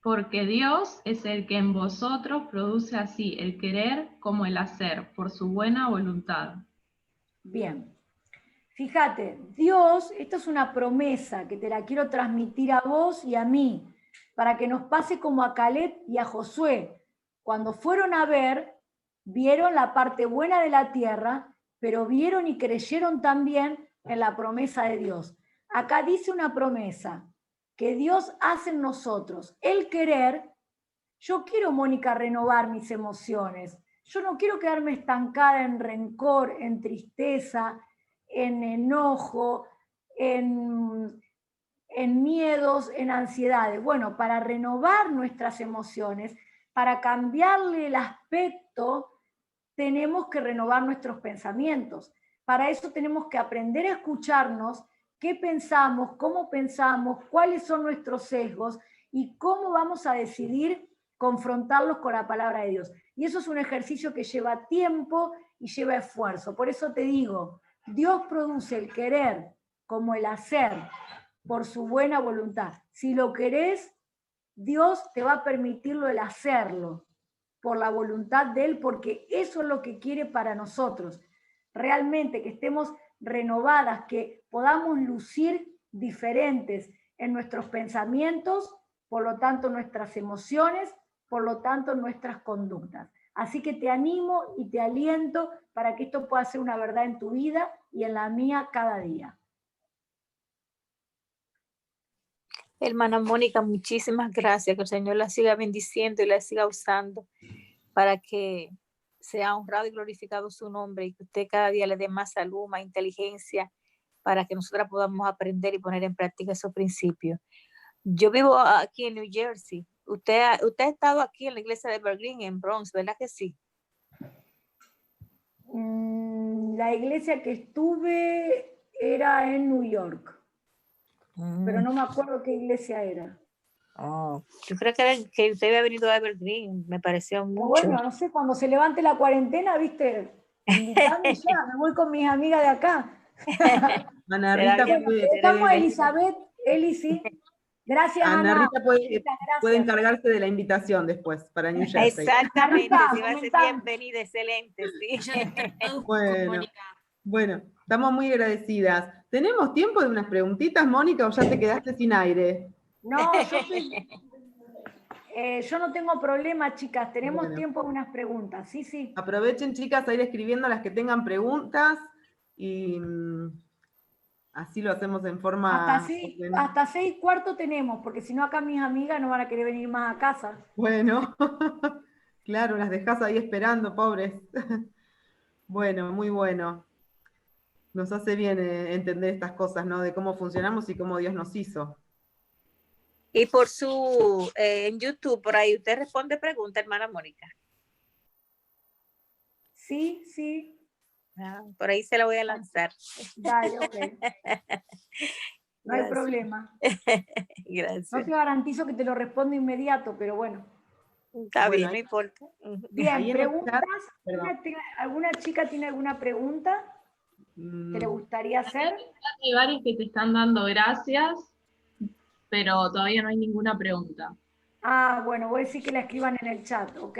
Porque Dios es el que en vosotros produce así el querer como el hacer, por su buena voluntad. Bien. Fíjate, Dios, esto es una promesa que te la quiero transmitir a vos y a mí, para que nos pase como a Caleb y a Josué. Cuando fueron a ver, vieron la parte buena de la tierra, pero vieron y creyeron también en la promesa de Dios. Acá dice una promesa que Dios hace en nosotros. El querer, yo quiero, Mónica, renovar mis emociones. Yo no quiero quedarme estancada en rencor, en tristeza, en enojo, en miedos, en ansiedades. Bueno, para renovar nuestras emociones, para cambiarle el aspecto, tenemos que renovar nuestros pensamientos. Para eso tenemos que aprender a escucharnos, qué pensamos, cómo pensamos, cuáles son nuestros sesgos y cómo vamos a decidir confrontarlos con la palabra de Dios. Y eso es un ejercicio que lleva tiempo y lleva esfuerzo. Por eso te digo, Dios produce el querer como el hacer por su buena voluntad. Si lo querés, Dios te va a permitirlo el hacerlo por la voluntad de Él, porque eso es lo que quiere para nosotros. Realmente que estemos renovadas, que podamos lucir diferentes en nuestros pensamientos, por lo tanto nuestras emociones, por lo tanto nuestras conductas. Así que te animo y te aliento para que esto pueda ser una verdad en tu vida y en la mía cada día. Hermana Mónica, muchísimas gracias, que el Señor la siga bendiciendo y la siga usando para que sea honrado y glorificado su nombre y que usted cada día le dé más salud, más inteligencia, para que nosotras podamos aprender y poner en práctica esos principios. Yo vivo aquí en New Jersey. Usted ha estado aquí en la iglesia de Evergreen en Bronx, ¿verdad que sí? La iglesia que estuve era en New York, pero no me acuerdo qué iglesia era. Yo creo que usted había venido a Evergreen, me pareció mucho. Bueno, no sé, cuando se levante la cuarentena, viste, invitando ya, me voy con mis amigas de acá. Ana Rita Estamos Elizabeth, Eli, sí. Gracias, Ana Ana. Rita puede encargarse de la invitación después para New Jersey. Exactamente, sí, va a ser bienvenida, excelente, sí. Bueno, estamos muy agradecidas. ¿Tenemos tiempo de unas preguntitas, Mónica, o ya te quedaste sin aire? No, yo no tengo problema, chicas. Tenemos tiempo de unas preguntas. Sí, sí. Aprovechen, chicas, a ir escribiendo las que tengan preguntas y así lo hacemos en forma... Hasta 6:15 tenemos, porque si no acá mis amigas no van a querer venir más a casa. Bueno, claro, las dejás ahí esperando, pobres. Bueno, muy bueno. Nos hace bien entender estas cosas, ¿no? De cómo funcionamos y cómo Dios nos hizo. Y por en YouTube, por ahí, ¿usted responde preguntas, hermana Mónica? Sí, sí. Por ahí se la voy a lanzar. Dale, ok. No hay problema. Gracias. No te garantizo que te lo respondo inmediato, pero bueno. Está bien, no importa. Bien, preguntas. ¿Alguna chica tiene alguna pregunta que le gustaría hacer? Hay varios que te están dando gracias, pero todavía no hay ninguna pregunta. Ah, bueno, voy a decir que la escriban en el chat, ok.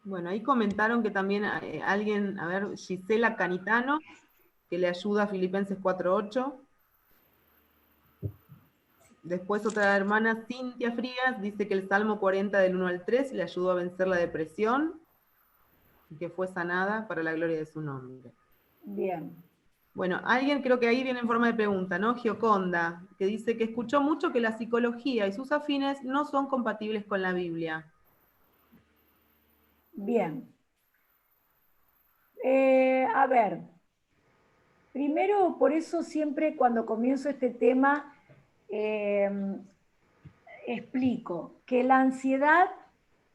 Bueno, ahí comentaron que también alguien, a ver, Gisela Canitano, que le ayuda a Filipenses 4:8. Después otra hermana, Cintia Frías, dice que el Salmo 40 del 1 al 3 le ayudó a vencer la depresión y que fue sanada para la gloria de su nombre. Bien. Bueno, alguien creo que ahí viene en forma de pregunta, ¿no? Gioconda, que dice que escuchó mucho que la psicología y sus afines no son compatibles con la Biblia. Bien. A ver, primero, por eso siempre cuando comienzo este tema, explico que la ansiedad,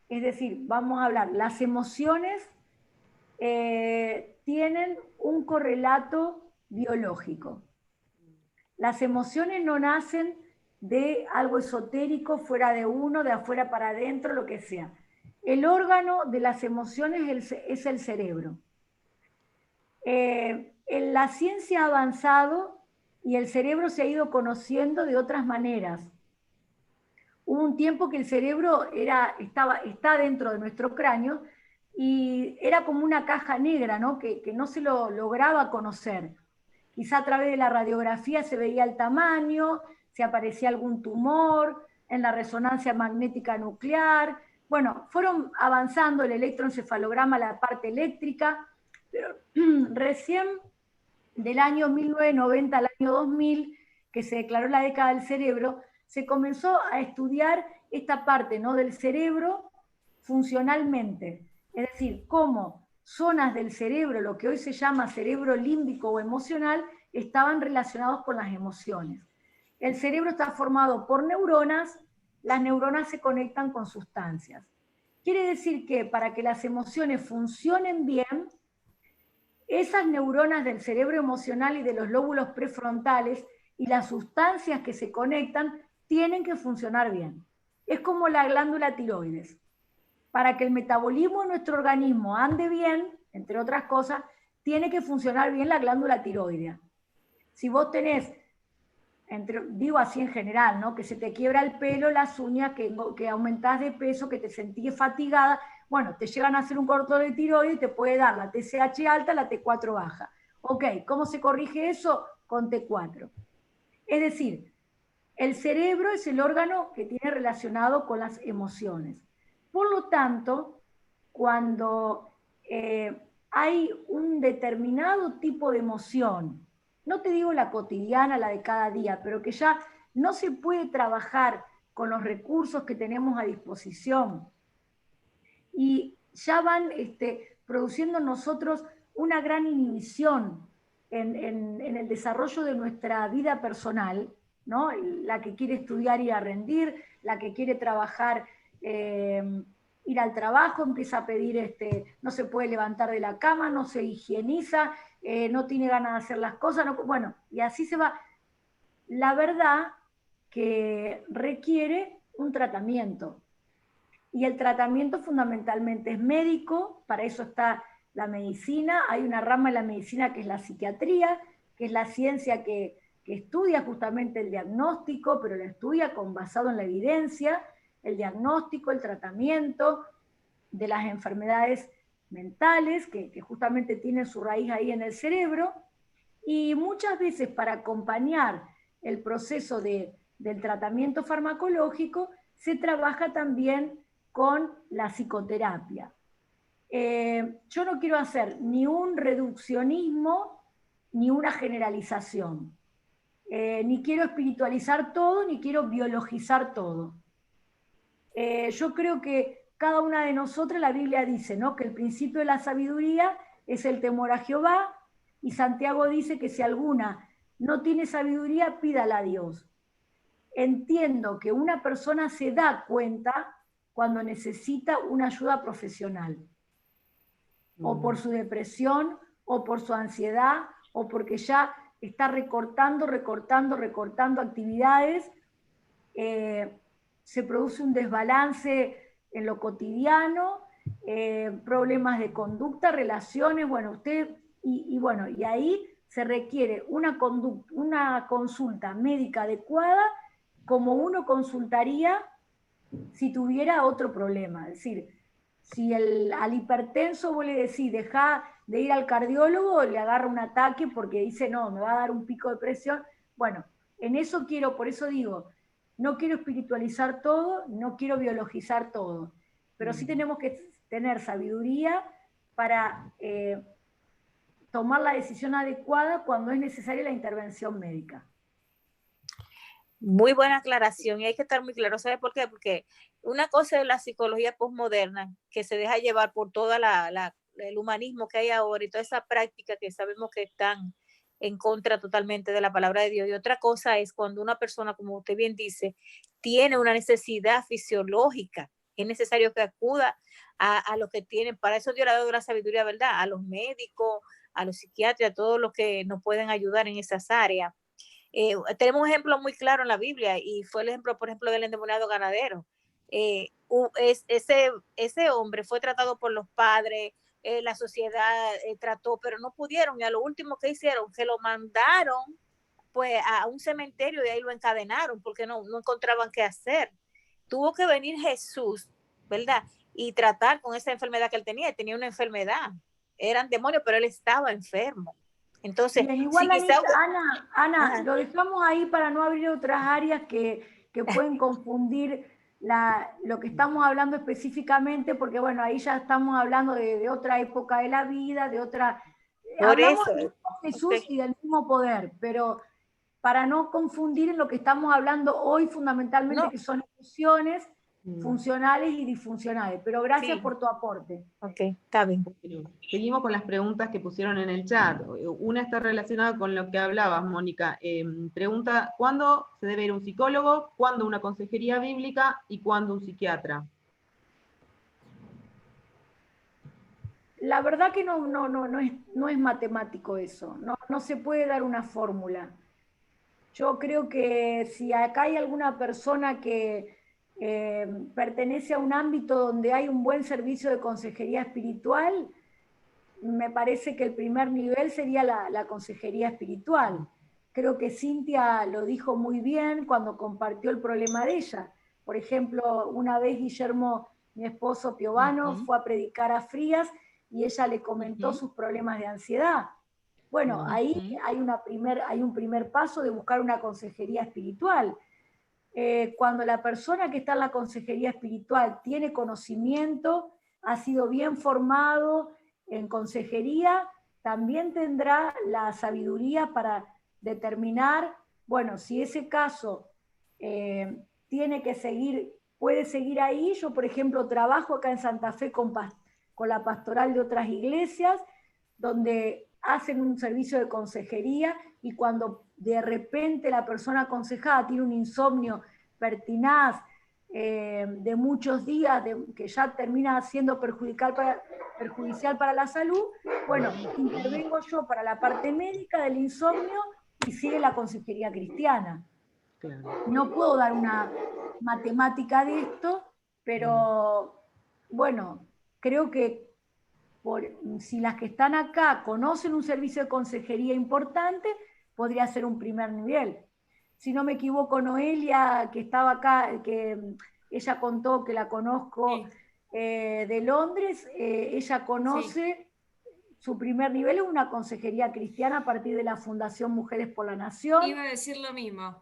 es decir, vamos a hablar, las emociones tienen un correlato biológico. Las emociones no nacen de algo esotérico fuera de uno, de afuera para adentro, lo que sea. El órgano de las emociones es el cerebro. La ciencia ha avanzado y el cerebro se ha ido conociendo de otras maneras. Hubo un tiempo que el cerebro está dentro de nuestro cráneo y era como una caja negra, ¿no? Que no se lo lograba conocer. Quizá a través de la radiografía se veía el tamaño, si aparecía algún tumor, en la resonancia magnética nuclear. Bueno, fueron avanzando el electroencefalograma, la parte eléctrica, pero recién del año 1990 al año 2000, que se declaró la década del cerebro, se comenzó a estudiar esta parte, ¿no?, del cerebro funcionalmente. Es decir, cómo zonas del cerebro, lo que hoy se llama cerebro límbico o emocional, estaban relacionados con las emociones. El cerebro está formado por neuronas, las neuronas se conectan con sustancias. Quiere decir que para que las emociones funcionen bien, esas neuronas del cerebro emocional y de los lóbulos prefrontales y las sustancias que se conectan tienen que funcionar bien. Es como la glándula tiroides. Para que el metabolismo de nuestro organismo ande bien, entre otras cosas, tiene que funcionar bien la glándula tiroidea. Si vos tenés, digo así en general, ¿no?, que se te quiebra el pelo, las uñas, que aumentás de peso, que te sentís fatigada, bueno, te llegan a hacer un corto de tiroides y te puede dar la TSH alta, la T4 baja. Ok, ¿cómo se corrige eso? Con T4. Es decir, El cerebro es el órgano que tiene relacionado con las emociones. Por lo tanto, cuando hay un determinado tipo de emoción, no te digo la cotidiana, la de cada día, pero que ya no se puede trabajar con los recursos que tenemos a disposición, y ya van produciendo en nosotros una gran inhibición en el desarrollo de nuestra vida personal, ¿no? La que quiere estudiar ir a rendir, la que quiere trabajar, ir al trabajo, empieza a pedir, no se puede levantar de la cama, no se higieniza, no tiene ganas de hacer las cosas, no, bueno, y así se va. La verdad que requiere un tratamiento, y el tratamiento fundamentalmente es médico, para eso está la medicina. Hay una rama de la medicina que es la psiquiatría, que es la ciencia que estudia justamente el diagnóstico, pero lo estudia basado en la evidencia, el diagnóstico, el tratamiento de las enfermedades mentales, que justamente tienen su raíz ahí en el cerebro, y muchas veces para acompañar el proceso del tratamiento farmacológico se trabaja también con la psicoterapia. Yo no quiero hacer ni un reduccionismo ni una generalización. Ni quiero espiritualizar todo, ni quiero biologizar todo. Yo creo que cada una de nosotras, la Biblia dice, ¿no?, que el principio de la sabiduría es el temor a Jehová, y Santiago dice que si alguna no tiene sabiduría, pídala a Dios. Entiendo que una persona se da cuenta cuando necesita una ayuda profesional, o por su depresión, o por su ansiedad, o porque ya está recortando actividades, se produce un desbalance en lo cotidiano, problemas de conducta, relaciones, bueno, y ahí se requiere una consulta médica adecuada, como uno consultaría si tuviera otro problema. Es decir, si al hipertenso vos le decís, dejá de ir al cardiólogo, le agarra un ataque porque dice, no, me va a dar un pico de presión. Bueno, por eso digo, no quiero espiritualizar todo, no quiero biologizar todo, pero sí tenemos que tener sabiduría para tomar la decisión adecuada cuando es necesaria la intervención médica. Muy buena aclaración, y hay que estar muy claro. ¿Sabe por qué? Porque una cosa es la psicología postmoderna, que se deja llevar por todo el humanismo que hay ahora y toda esa práctica que sabemos que están en contra totalmente de la palabra de Dios. Y otra cosa es cuando una persona, como usted bien dice, tiene una necesidad fisiológica. Es necesario que acuda a los que tienen. Para eso Dios le ha dado la sabiduría, ¿verdad? A los médicos, a los psiquiatras, a todos los que nos pueden ayudar en esas áreas. Tenemos un ejemplo muy claro en la Biblia, y fue el ejemplo, por ejemplo, del endemoniado ganadero. Ese hombre fue tratado por los padres, la sociedad trató, pero no pudieron, y a lo último que hicieron, que lo mandaron pues a un cementerio, y ahí lo encadenaron porque no encontraban qué hacer. Tuvo que venir Jesús, ¿verdad?, y tratar con esa enfermedad que él tenía una enfermedad, eran demonios, pero él estaba enfermo. Entonces, bien, igual si Ana, lo dejamos ahí para no abrir otras áreas que pueden confundir lo que estamos hablando específicamente, porque bueno, ahí ya estamos hablando de otra época de la vida, de otra... Hablamos del mismo Jesús y del mismo poder, pero para no confundir en lo que estamos hablando hoy fundamentalmente, que son emociones funcionales y disfuncionales. Pero gracias por tu aporte. Ok, está bien. Seguimos con las preguntas que pusieron en el chat. Una está relacionada con lo que hablabas, Mónica. Pregunta, ¿cuándo se debe ir a un psicólogo? ¿Cuándo una consejería bíblica? ¿Y cuándo un psiquiatra? La verdad que no es matemático eso. No se puede dar una fórmula. Yo creo que si acá hay alguna persona que pertenece a un ámbito donde hay un buen servicio de consejería espiritual, me parece que el primer nivel sería la consejería espiritual. Creo que Cintia lo dijo muy bien cuando compartió el problema de ella. Por ejemplo, una vez Guillermo, mi esposo Piovano, fue a predicar a Frías y ella le comentó sus problemas de ansiedad. Bueno, ahí hay un primer paso de buscar una consejería espiritual. cuando la persona que está en la consejería espiritual tiene conocimiento, ha sido bien formado en consejería, también tendrá la sabiduría para determinar, bueno, si ese caso tiene que seguir, puede seguir ahí. Yo, por ejemplo, trabajo acá en Santa Fe con la pastoral de otras iglesias, donde hacen un servicio de consejería, y cuando de repente la persona aconsejada tiene un insomnio pertinaz de muchos días, que ya termina siendo perjudicial para la salud, bueno, intervengo yo para la parte médica del insomnio y sigue la consejería cristiana. Claro. No puedo dar una matemática de esto, pero bueno, creo que si las que están acá conocen un servicio de consejería importante, podría ser un primer nivel. Si no me equivoco, Noelia, que estaba acá, que ella contó, que la conozco de Londres, ella conoce, su primer nivel es una consejería cristiana a partir de la Fundación Mujeres por la Nación. Iba a decir lo mismo.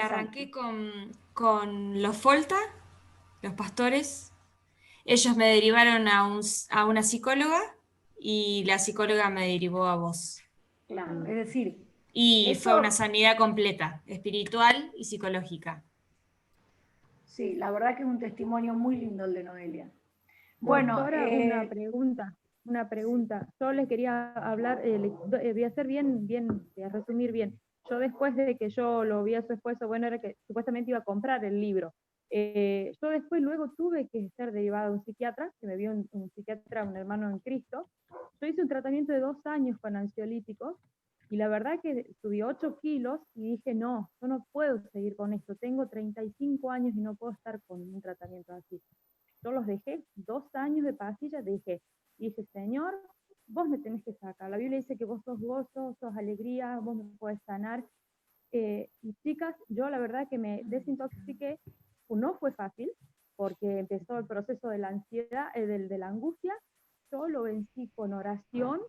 Arranqué con los Folta, los pastores. Ellos me derivaron a una psicóloga y la psicóloga me derivó a vos. Claro, es decir... Y fue una sanidad completa, espiritual y psicológica. Sí, la verdad que es un testimonio muy lindo el de Noelia. Bueno, ahora una pregunta. Yo les quería hablar, voy a hacer voy a resumir bien. Yo después de que yo lo vi a su esposo, bueno, era que supuestamente iba a comprar el libro. Yo después luego tuve que ser derivada a un psiquiatra, que me vio un psiquiatra, un hermano en Cristo. Yo hice un tratamiento de 2 años con ansiolíticos, y la verdad que subí 8 kilos y dije, no, yo no puedo seguir con esto, tengo 35 años y no puedo estar con un tratamiento así. Yo los dejé, 2 años de pastillas, dije, Señor, vos me tenés que sacar. La Biblia dice que vos sos gozo, sos alegría, vos me podés sanar. Y chicas, yo la verdad que me desintoxiqué, no fue fácil, porque empezó el proceso de la ansiedad, de la angustia. Yo lo vencí con oración,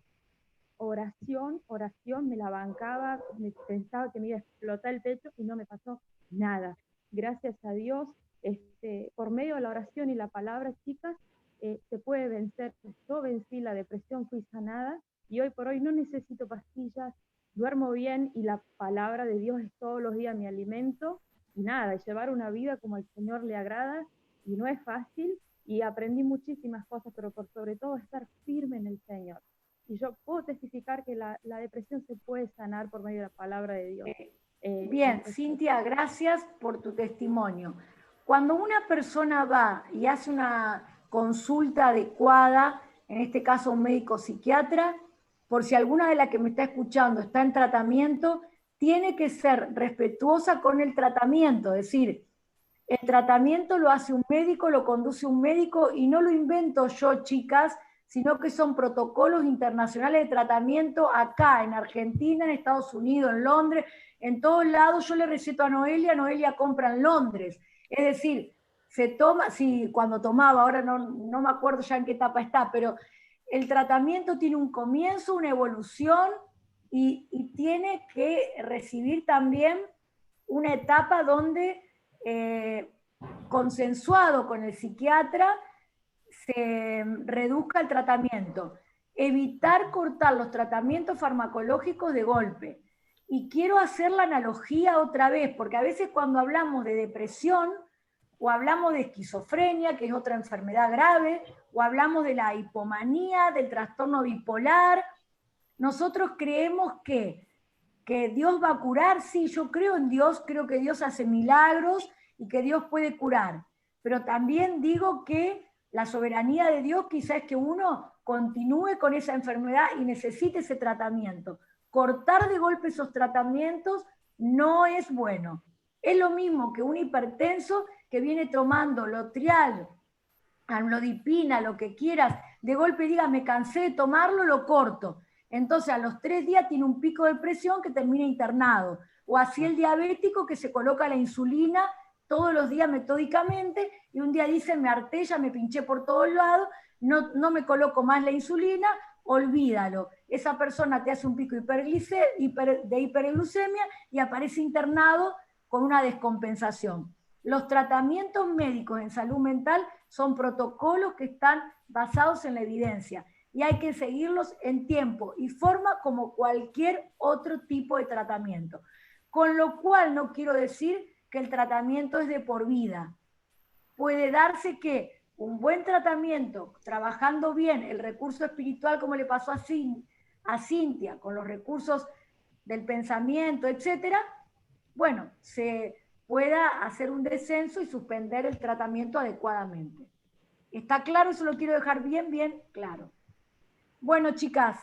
me la bancaba, pensaba que me iba a explotar el pecho y no me pasó nada. Gracias a Dios, por medio de la oración y la palabra, chicas, se puede vencer. Yo vencí la depresión, fui sanada, y hoy por hoy no necesito pastillas, duermo bien, y la palabra de Dios es todos los días mi alimento, y nada, llevar una vida como al Señor le agrada, y no es fácil, y aprendí muchísimas cosas, pero por sobre todo estar firme en el Señor. Y yo puedo testificar que la depresión se puede sanar por medio de la palabra de Dios. Bien, Cintia, gracias por tu testimonio. Cuando una persona va y hace una consulta adecuada, en este caso un médico psiquiatra, por si alguna de las que me está escuchando está en tratamiento, tiene que ser respetuosa con el tratamiento, es decir, el tratamiento lo hace un médico, lo conduce un médico, y no lo invento yo, chicas, sino que son protocolos internacionales de tratamiento acá, en Argentina, en Estados Unidos, en Londres, en todos lados. Yo le receto a Noelia compra en Londres. Es decir, se toma, sí, cuando tomaba, ahora no me acuerdo ya en qué etapa está, pero el tratamiento tiene un comienzo, una evolución, y tiene que recibir también una etapa donde, consensuado con el psiquiatra, se reduzca el tratamiento. Evitar cortar los tratamientos farmacológicos de golpe. Y quiero hacer la analogía otra vez, porque a veces cuando hablamos de depresión, o hablamos de esquizofrenia, que es otra enfermedad grave, o hablamos de la hipomanía, del trastorno bipolar, nosotros creemos que Dios va a curar. Sí, yo creo en Dios, creo que Dios hace milagros y que Dios puede curar. Pero también digo que la soberanía de Dios quizás es que uno continúe con esa enfermedad y necesite ese tratamiento. Cortar de golpe esos tratamientos no es bueno. Es lo mismo que un hipertenso que viene tomando Lotrial, amlodipina, lo que quieras, de golpe diga, me cansé de tomarlo, lo corto. Entonces a los 3 días tiene un pico de presión que termina internado. O así el diabético que se coloca la insulina todos los días metódicamente, y un día dice, me harté, ya me pinché por todos lados, no me coloco más la insulina, olvídalo. Esa persona te hace un pico de hiperglucemia y aparece internado con una descompensación. Los tratamientos médicos en salud mental son protocolos que están basados en la evidencia y hay que seguirlos en tiempo y forma como cualquier otro tipo de tratamiento. Con lo cual no quiero decir que el tratamiento es de por vida. Puede darse que un buen tratamiento, trabajando bien el recurso espiritual como le pasó a Cintia, con los recursos del pensamiento, etcétera, bueno, se pueda hacer un descenso y suspender el tratamiento adecuadamente. ¿Está claro? Eso lo quiero dejar bien, bien claro. Bueno, chicas.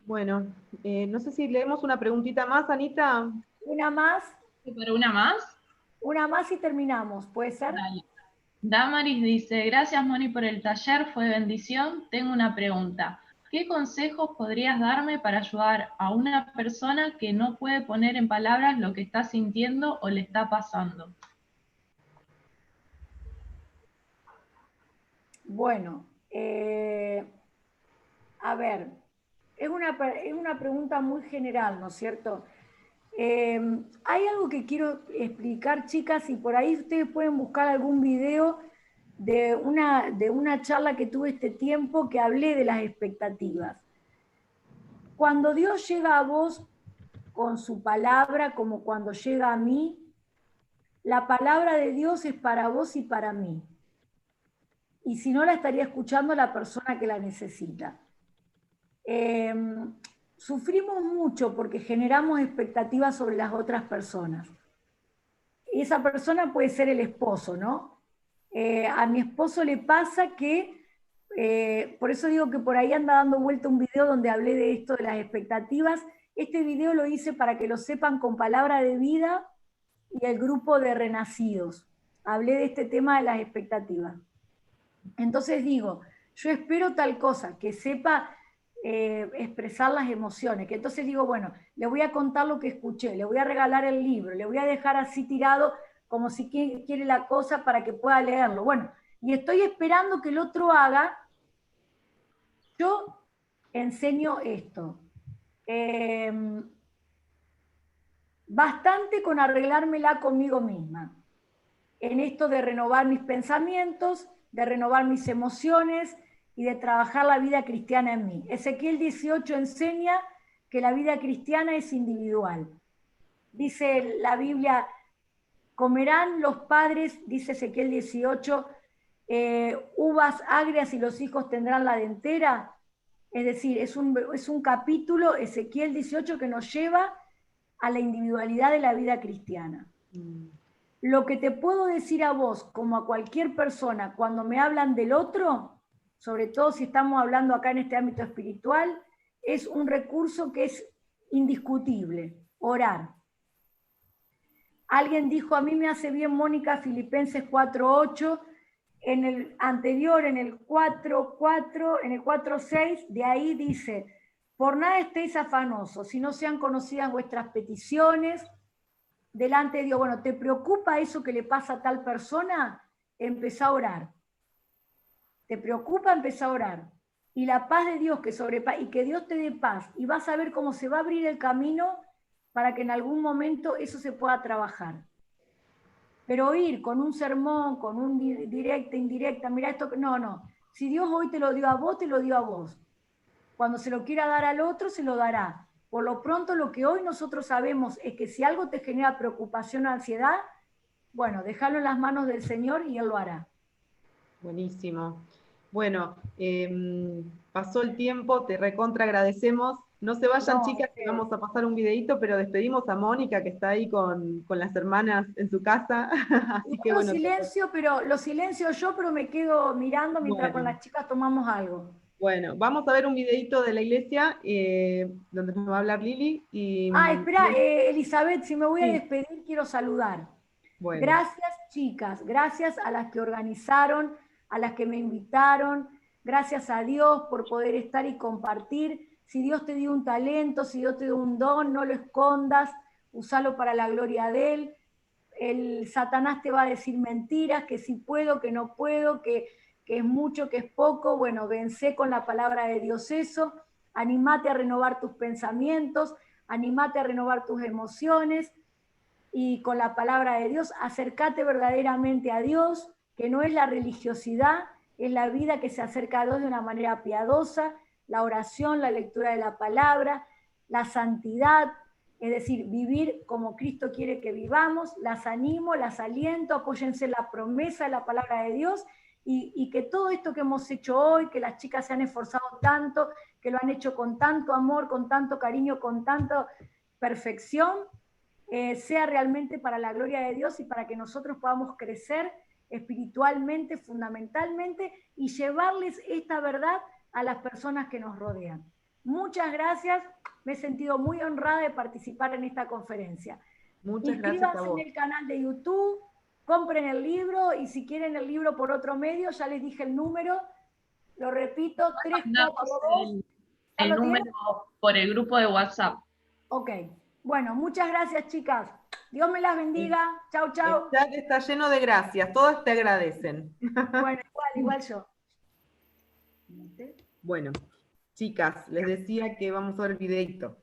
Bueno, no sé si leemos una preguntita más, Anita. ¿Una más? ¿Pero una más? Una más y terminamos, ¿puede ser? Dale. Damaris dice, gracias Moni por el taller, fue bendición. Tengo una pregunta. ¿Qué consejos podrías darme para ayudar a una persona que no puede poner en palabras lo que está sintiendo o le está pasando? Bueno, a ver, es una pregunta muy general, ¿no es cierto? Hay algo que quiero explicar, chicas, y por ahí ustedes pueden buscar algún video de una charla que tuve este tiempo que hablé de las expectativas. Cuando Dios llega a vos con su palabra, como cuando llega a mí, la palabra de Dios es para vos y para mí. Y si no, la estaría escuchando la persona que la necesita. Sufrimos mucho porque generamos expectativas sobre las otras personas. Y esa persona puede ser el esposo, ¿no? A mi esposo le pasa que, por eso digo que por ahí anda dando vuelta un video donde hablé de esto de las expectativas. Este video lo hice para que lo sepan con Palabra de Vida y el grupo de Renacidos. Hablé de este tema de las expectativas. Entonces digo, yo espero tal cosa, que sepa expresar las emociones, que entonces digo, bueno, le voy a contar lo que escuché, le voy a regalar el libro, le voy a dejar así tirado como si quiere la cosa para que pueda leerlo. Bueno, y estoy esperando que el otro haga, yo enseño esto. Bastante con arreglármela conmigo misma, en esto de renovar mis pensamientos, de renovar mis emociones y de trabajar la vida cristiana en mí. Ezequiel 18 enseña que la vida cristiana es individual. Dice la Biblia, comerán los padres, dice Ezequiel 18, uvas agrias y los hijos tendrán la dentera. Es decir, es un capítulo, Ezequiel 18, que nos lleva a la individualidad de la vida cristiana. Lo que te puedo decir a vos, como a cualquier persona, cuando me hablan del otro, sobre todo si estamos hablando acá en este ámbito espiritual, es un recurso que es indiscutible, orar. Alguien dijo, a mí me hace bien, Mónica, Filipenses 4:8, en el anterior, en el 4:4, en el 4:6, de ahí dice, por nada estéis afanosos, si no sean conocidas vuestras peticiones delante de Dios. Bueno, ¿te preocupa eso que le pasa a tal persona? Empezá a orar. ¿Te preocupa? Empezá a orar. Y la paz de Dios y que Dios te dé paz, y vas a ver cómo se va a abrir el camino para que en algún momento eso se pueda trabajar. Pero ir con un sermón, con un directa, indirecta, mira esto, no. Si Dios hoy te lo dio a vos, te lo dio a vos. Cuando se lo quiera dar al otro, se lo dará. Por lo pronto, lo que hoy nosotros sabemos es que si algo te genera preocupación o ansiedad, bueno, déjalo en las manos del Señor y Él lo hará. Buenísimo. Bueno, pasó el tiempo, te recontra agradecemos. No se vayan, chicas, que vamos a pasar un videito, pero despedimos a Mónica, que está ahí con las hermanas en su casa. Así que bueno. Lo silencio yo, pero me quedo mirando mientras con las chicas tomamos algo. Bueno, vamos a ver un videito de la iglesia, donde nos va a hablar Lili. Espera, Elizabeth, si me voy a despedir, quiero saludar. Bueno. Gracias, chicas, gracias a las que organizaron, a las que me invitaron, gracias a Dios por poder estar y compartir. Si Dios te dio un talento, si Dios te dio un don, no lo escondas, usalo para la gloria de Él. El Satanás te va a decir mentiras, que sí puedo, que no puedo, que es mucho, que es poco. Bueno, vencé con la palabra de Dios eso. Animate a renovar tus pensamientos, animate a renovar tus emociones. y con la palabra de Dios. Acércate verdaderamente a Dios, que no es la religiosidad, es la vida que se acerca a Dios de una manera piadosa, la oración, la lectura de la palabra, la santidad, es decir, vivir como Cristo quiere que vivamos. Las animo, las aliento, apóyense en la promesa de la palabra de Dios, y que todo esto que hemos hecho hoy, que las chicas se han esforzado tanto, que lo han hecho con tanto amor, con tanto cariño, con tanta perfección, sea realmente para la gloria de Dios y para que nosotros podamos crecer espiritualmente, fundamentalmente, y llevarles esta verdad a las personas que nos rodean. Muchas gracias, me he sentido muy honrada de participar en esta conferencia. Muchas gracias a vos. Inscríbanse en el canal de YouTube, compren el libro, y si quieren el libro por otro medio, ya les dije el número, lo repito, 342. El número por el grupo de WhatsApp. Ok, bueno, muchas gracias, chicas. Dios me las bendiga. Chau, chau. El chat está lleno de gracias, todas te agradecen. Bueno, igual yo. Bueno, chicas, les decía que vamos a ver el videito.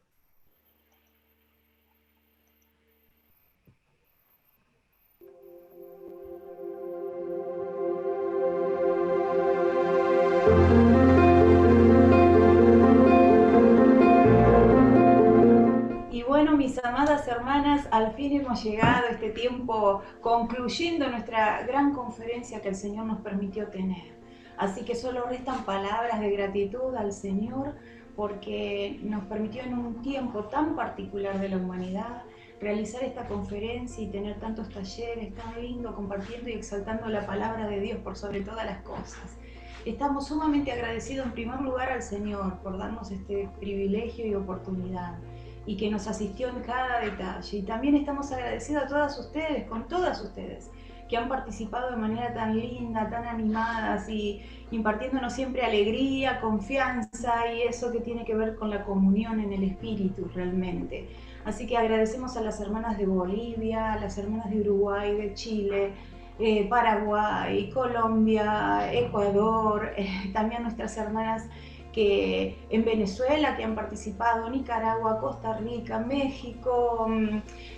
Y bueno, mis amadas hermanas, al fin hemos llegado a este tiempo concluyendo nuestra gran conferencia que el Señor nos permitió tener. Así que solo restan palabras de gratitud al Señor porque nos permitió en un tiempo tan particular de la humanidad realizar esta conferencia y tener tantos talleres tan lindos compartiendo y exaltando la palabra de Dios por sobre todas las cosas. Estamos sumamente agradecidos en primer lugar al Señor por darnos este privilegio y oportunidad y que nos asistió en cada detalle. Y también estamos agradecidos a todas ustedes, con todas ustedes, que han participado de manera tan linda, tan animadas y impartiéndonos siempre alegría, confianza y eso que tiene que ver con la comunión en el espíritu realmente. Así que agradecemos a las hermanas de Bolivia, a las hermanas de Uruguay, de Chile, Paraguay, Colombia, Ecuador, también nuestras hermanas que en Venezuela que han participado, Nicaragua, Costa Rica, México,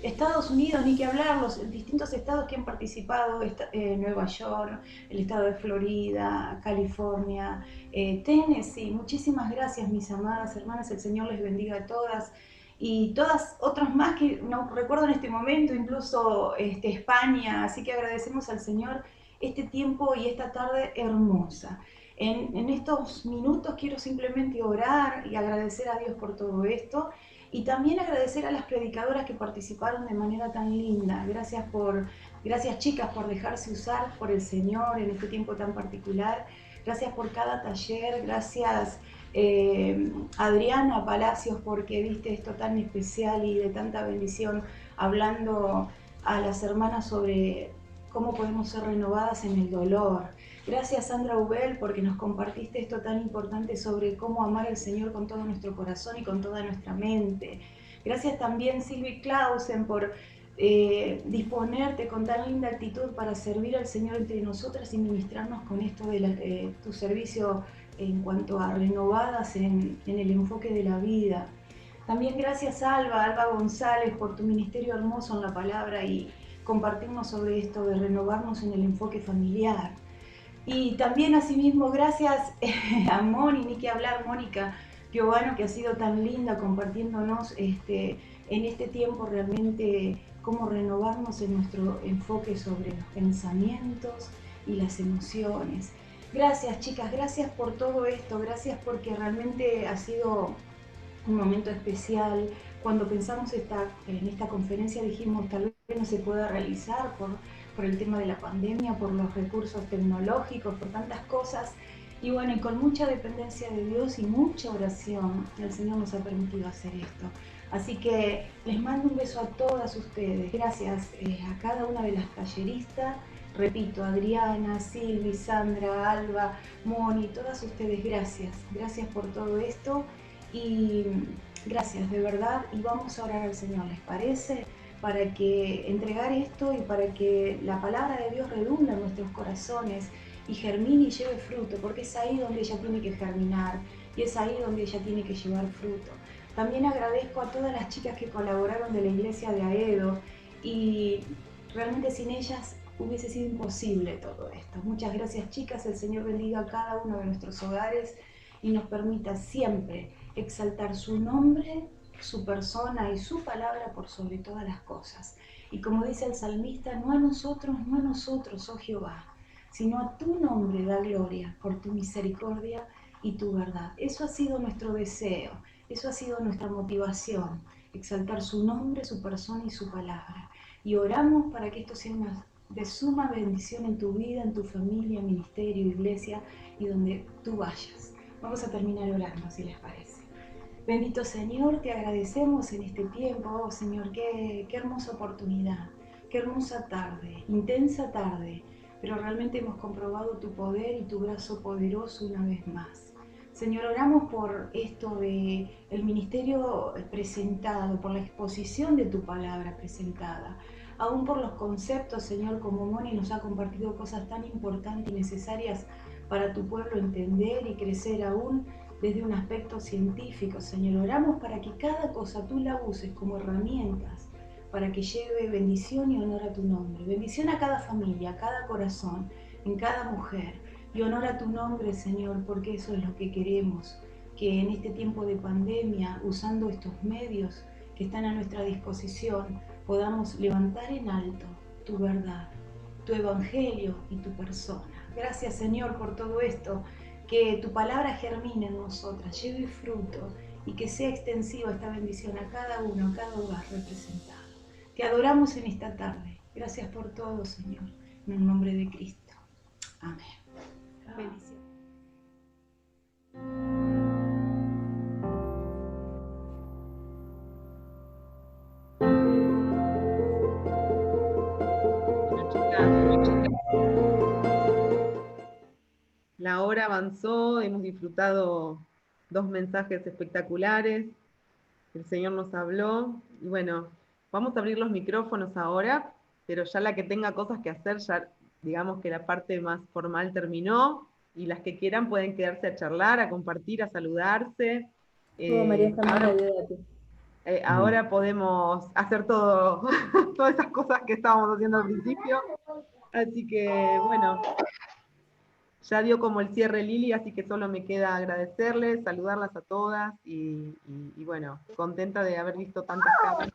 Estados Unidos, ni que hablar, los distintos estados que han participado, Nueva York, el estado de Florida, California, Tennessee. Muchísimas gracias, mis amadas hermanas, el Señor les bendiga a todas. Y todas otras más que no recuerdo en este momento, incluso España, así que agradecemos al Señor este tiempo y esta tarde hermosa. En estos minutos quiero simplemente orar y agradecer a Dios por todo esto y también agradecer a las predicadoras que participaron de manera tan linda. Gracias chicas por dejarse usar por el Señor en este tiempo tan particular. Gracias por cada taller, gracias Adriana Palacios porque diste esto tan especial y de tanta bendición hablando a las hermanas sobre cómo podemos ser renovadas en el dolor. Gracias Sandra Ubel porque nos compartiste esto tan importante sobre cómo amar al Señor con todo nuestro corazón y con toda nuestra mente. Gracias también Silvi Clausen por disponerte con tan linda actitud para servir al Señor entre nosotras y ministrarnos con esto de tu servicio en cuanto a renovadas en el enfoque de la vida. También gracias Alba González por tu ministerio hermoso en la palabra y compartirnos sobre esto de renovarnos en el enfoque familiar. Y también asimismo gracias a Moni, ni que hablar, Mónica Giovano, que ha sido tan linda compartiéndonos en este tiempo realmente cómo renovarnos en nuestro enfoque sobre los pensamientos y las emociones. Gracias chicas, gracias por todo esto, gracias porque realmente ha sido un momento especial. Cuando pensamos en esta conferencia dijimos tal vez no se pueda realizar por el tema de la pandemia, por los recursos tecnológicos, por tantas cosas. Y bueno, y con mucha dependencia de Dios y mucha oración, el Señor nos ha permitido hacer esto. Así que les mando un beso a todas ustedes. Gracias a cada una de las talleristas. Repito, Adriana, Silvi, Sandra, Alba, Moni, todas ustedes, gracias. Gracias por todo esto y gracias de verdad. Y vamos a orar al Señor, ¿les parece? Para que entregar esto y para que la palabra de Dios redunda en nuestros corazones y germine y lleve fruto, porque es ahí donde ella tiene que germinar y es ahí donde ella tiene que llevar fruto. También agradezco a todas las chicas que colaboraron de la iglesia de Aedo y realmente sin ellas hubiese sido imposible todo esto. Muchas gracias, chicas. El Señor bendiga a cada uno de nuestros hogares y nos permita siempre exaltar su nombre, su persona y su palabra por sobre todas las cosas. Y como dice el salmista, no a nosotros, oh Jehová, sino a tu nombre da gloria por tu misericordia y tu verdad. Eso ha sido nuestro deseo, eso ha sido nuestra motivación, exaltar su nombre, su persona y su palabra. Y oramos para que esto sea de suma bendición en tu vida, en tu familia, ministerio, iglesia y donde tú vayas. Vamos a terminar orando, si les parece. Bendito Señor, te agradecemos en este tiempo, oh Señor, qué hermosa oportunidad, qué hermosa tarde, intensa tarde, pero realmente hemos comprobado tu poder y tu brazo poderoso una vez más. Señor, oramos por esto de el ministerio presentado, por la exposición de tu palabra presentada, aún por los conceptos, Señor, como Moni nos ha compartido cosas tan importantes y necesarias para tu pueblo entender y crecer aún desde un aspecto científico, Señor. Oramos para que cada cosa tú la uses como herramientas para que lleve bendición y honor a tu nombre. Bendición a cada familia, a cada corazón, en cada mujer. Y honor a tu nombre, Señor, porque eso es lo que queremos. Que en este tiempo de pandemia, usando estos medios que están a nuestra disposición, podamos levantar en alto tu verdad, tu evangelio y tu persona. Gracias, Señor, por todo esto. Que tu palabra germine en nosotras, lleve fruto y que sea extensiva esta bendición a cada uno, a cada hogar representado. Te adoramos en esta tarde. Gracias por todo, Señor, en el nombre de Cristo. Amén. Bendición. La hora avanzó, hemos disfrutado 2 mensajes espectaculares, el Señor nos habló, y bueno, vamos a abrir los micrófonos ahora, pero ya la que tenga cosas que hacer, ya digamos que la parte más formal terminó, y las que quieran pueden quedarse a charlar, a compartir, a saludarse. María Ahora, ayúdate. ahora podemos hacer todo, todas esas cosas que estábamos haciendo al principio, así que bueno. Ya dio como el cierre Lili, así que solo me queda agradecerles, saludarlas a todas y bueno, contenta de haber visto tantas caras